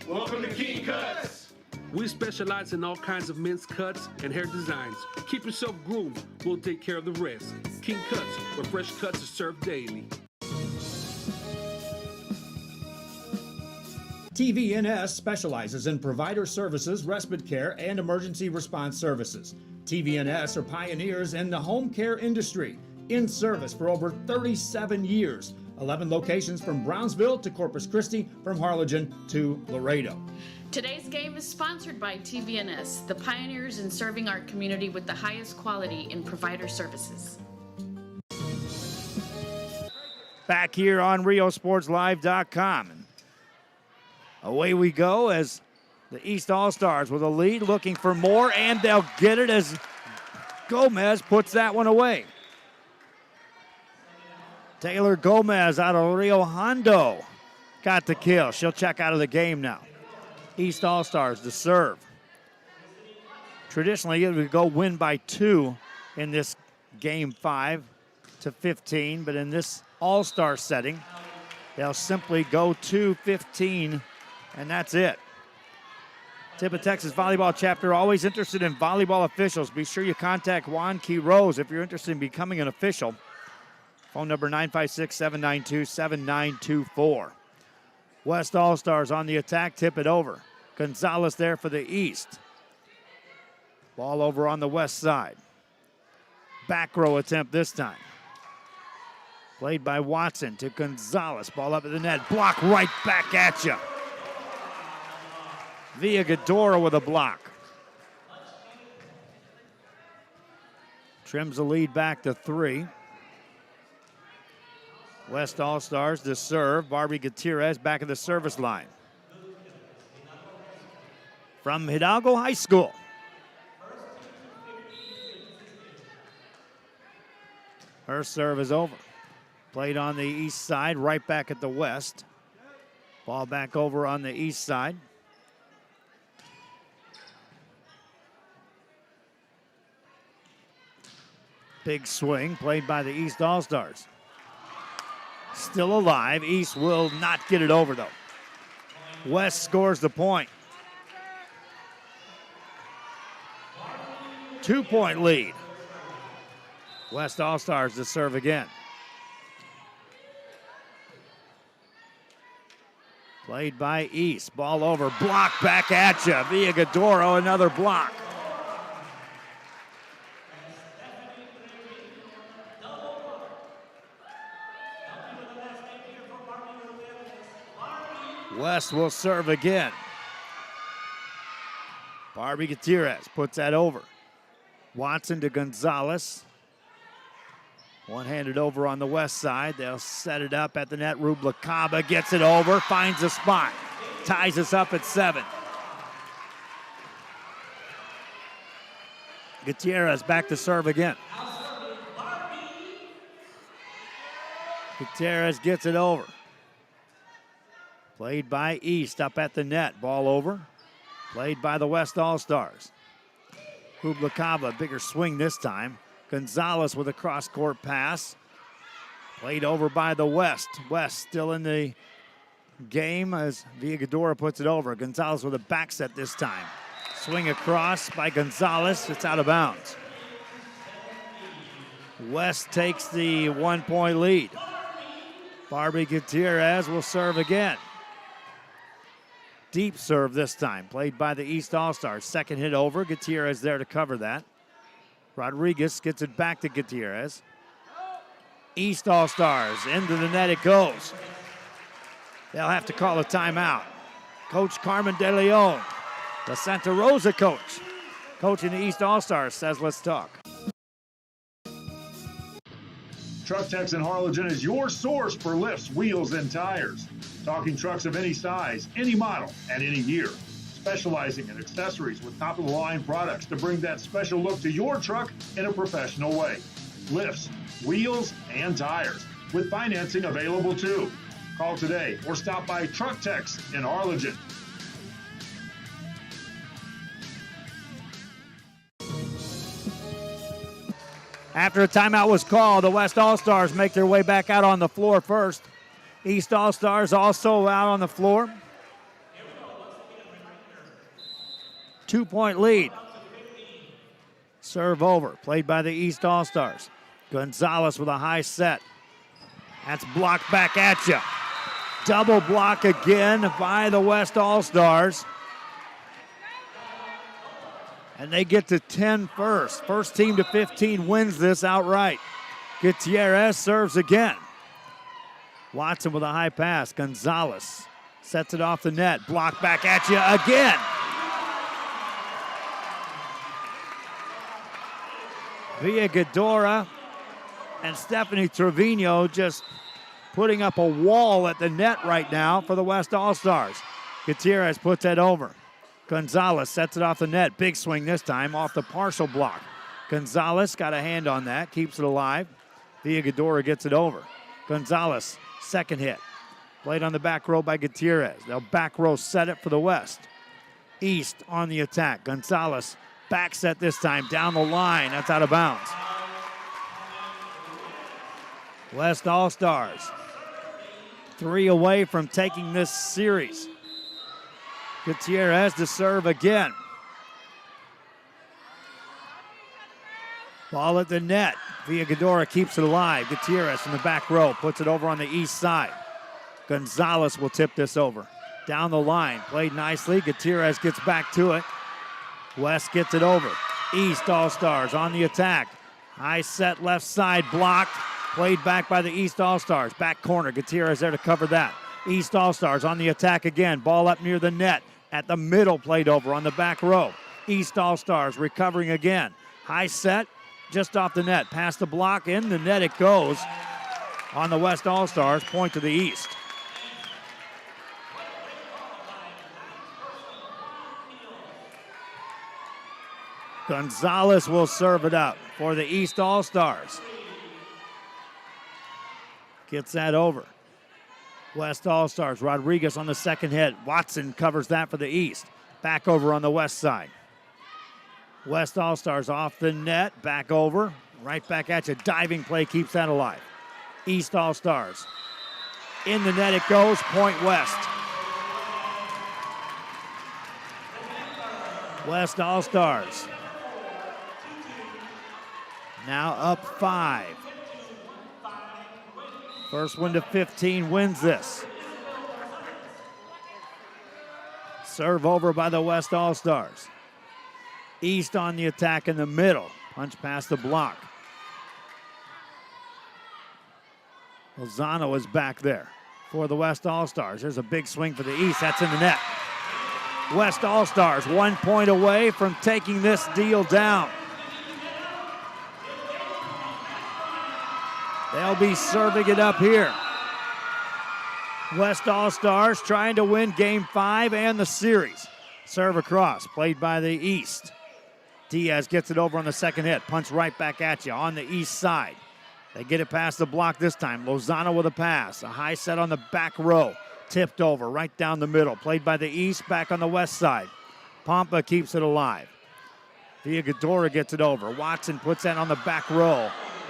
Welcome to King Cuts. We specialize in all kinds of men's cuts and hair designs. Keep yourself groomed. We'll take care of the rest. King Cuts, where fresh cuts are served daily. TVNS specializes in provider services, respite care, and emergency response services. TVNS are pioneers in the home care industry. In service for over 37 years. 11 locations from Brownsville to Corpus Christi, from Harlingen to Laredo. Today's game is sponsored by TVNS, the pioneers in serving our community with the highest quality in provider services. Back here on RioSportsLive.com. Away we go as the East All-Stars with a lead, looking for more, and they'll get it as Gomez puts that one away. Taylor Gomez out of Rio Hondo got the kill. She'll check out of the game now. East All-Stars to serve. Traditionally, it would go win by 2 in this game 5 to 15, but in this All-Star setting, they'll simply go to 15, and that's it. Tippah, Texas Volleyball Chapter, always interested in volleyball officials. Be sure you contact Juan Quiroz if you're interested in becoming an official. Phone number 956-792-7924. West All-Stars on the attack, tip it over. Gonzalez there for the East. Ball over on the west side. Back row attempt this time. Played by Watson to Gonzalez. Ball up at the net. Block right back at you. Villagadora with a block. Trims the lead back to 3. West All-Stars to serve. Barbie Gutierrez back at the service line. From Hidalgo High School. Her serve is over. Played on the east side, right back at the west. Ball back over on the east side. Big swing played by the East All-Stars. Still alive. East will not get it over, though. West scores the point. 2-point lead. West All-Stars to serve again. Played by East. Ball over. Block back at you. Villagadoro, another block. West will serve again. Barbie Gutierrez puts that over. Watson to Gonzalez. One-handed over on the west side. They'll set it up at the net. Rubalcaba gets it over, finds a spot. Ties us up at 7. Gutierrez back to serve again. Gutierrez gets it over. Played by East up at the net. Ball over. Played by the West All-Stars. Rubalcaba, bigger swing this time. Gonzalez with a cross-court pass. Played over by the West. West still in the game as Villagadora puts it over. Gonzalez with a back set this time. Swing across by Gonzalez. It's out of bounds. West takes the 1-point lead. Barbie Gutierrez will serve again. Deep serve this time. Played by the East All-Stars. Second hit over. Gutierrez there to cover that. Rodriguez gets it back to Gutierrez. East All-Stars, into the net it goes. They'll have to call a timeout. Coach Carmen De Leon, the Santa Rosa coach, coaching the East All-Stars, says let's talk. Truck Techs in Harlingen is your source for lifts, wheels, and tires. Talking trucks of any size, any model, and any year. Specializing in accessories with top-of-the-line products to bring that special look to your truck in a professional way. Lifts, wheels, and tires, with financing available too. Call today or stop by Truck Techs in Harlingen. After a timeout was called, the West All-Stars make their way back out on the floor first. East All-Stars also out on the floor. 2-point lead. Serve over, played by the East All-Stars. Gonzalez with a high set. That's blocked back at you. Double block again by the West All-Stars. And they get to 10 first. First team to 15 wins this outright. Gutierrez serves again. Watson with a high pass. Gonzalez sets it off the net. Blocked back at you again. Villagadora and Stephanie Trevino just putting up a wall at the net right now for the West All-Stars. Gutierrez puts that over. Gonzalez sets it off the net. Big swing this time off the partial block. Gonzalez got a hand on that, keeps it alive. Villagadora gets it over. Gonzalez, second hit. Played on the back row by Gutierrez. They'll back row set it for the West. East on the attack. Gonzalez back set this time down the line. That's out of bounds. West All-Stars 3 away from taking this series. Gutierrez to serve again. Ball at the net. Villagadora keeps it alive. Gutierrez from the back row puts it over on the east side. Gonzalez will tip this over. Down the line, played nicely. Gutierrez gets back to it. West gets it over. East All-Stars on the attack. High set left side blocked. Played back by the East All-Stars. Back corner, Gutierrez there to cover that. East All-Stars on the attack again. Ball up near the net. At the middle, played over on the back row. East All-Stars recovering again. High set. just off the net. Past the block, in the net it goes on the West All-Stars. Point to the East. Gonzalez will serve it up for the East All-Stars. Gets that over. West All-Stars, Rodriguez on the second hit. Watson covers that for the East. Back over on the West side. West All-Stars off the net, back over. Right back at you. Diving play keeps that alive. East All-Stars. In the net it goes, point West. West All-Stars. Now up 5. First one to 15 wins this. Serve over by the West All-Stars. East on the attack in the middle. Punch past the block. Lozano is back there for the West All-Stars. There's a big swing for the East. That's in the net. West All-Stars 1 point away from taking this deal down. They'll be serving it up here. West All-Stars trying to win Game 5 and the series. Serve across, played by the East. Diaz gets it over on the second hit. Punch right back at you on the East side. They get it past the block this time. Lozano with a pass. A high set on the back row. Tipped over right down the middle. Played by the East, back on the West side. Pompa keeps it alive. Villagadora gets it over. Watson puts that on the back row.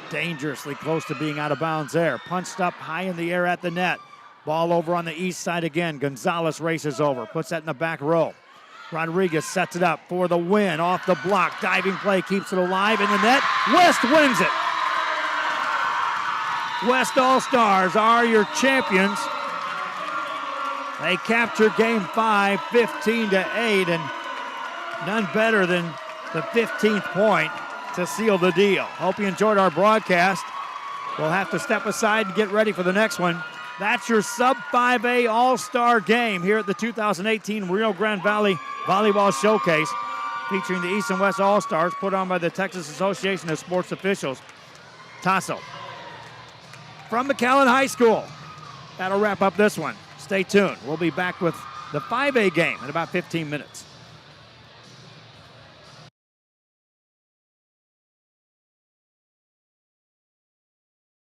Dangerously close to being out of bounds there. Punched up high in the air at the net. Ball over on the East side again. Gonzalez races over. Puts that in the back row. Rodriguez sets it up for the win. Off the block. Diving play keeps it alive in the net. West wins it. West All-Stars are your champions. They capture Game 5, 15-8, and none better than the 15th point to seal the deal. Hope you enjoyed our broadcast. We'll have to step aside and get ready for the next one. That's your Sub-5A All-Star game here at the 2018 Rio Grande Valley Volleyball Showcase, featuring the East and West All-Stars, put on by the Texas Association of Sports Officials. Tasso from McAllen High School. That'll wrap up this one. Stay tuned. We'll be back with the 5A game in about 15 minutes.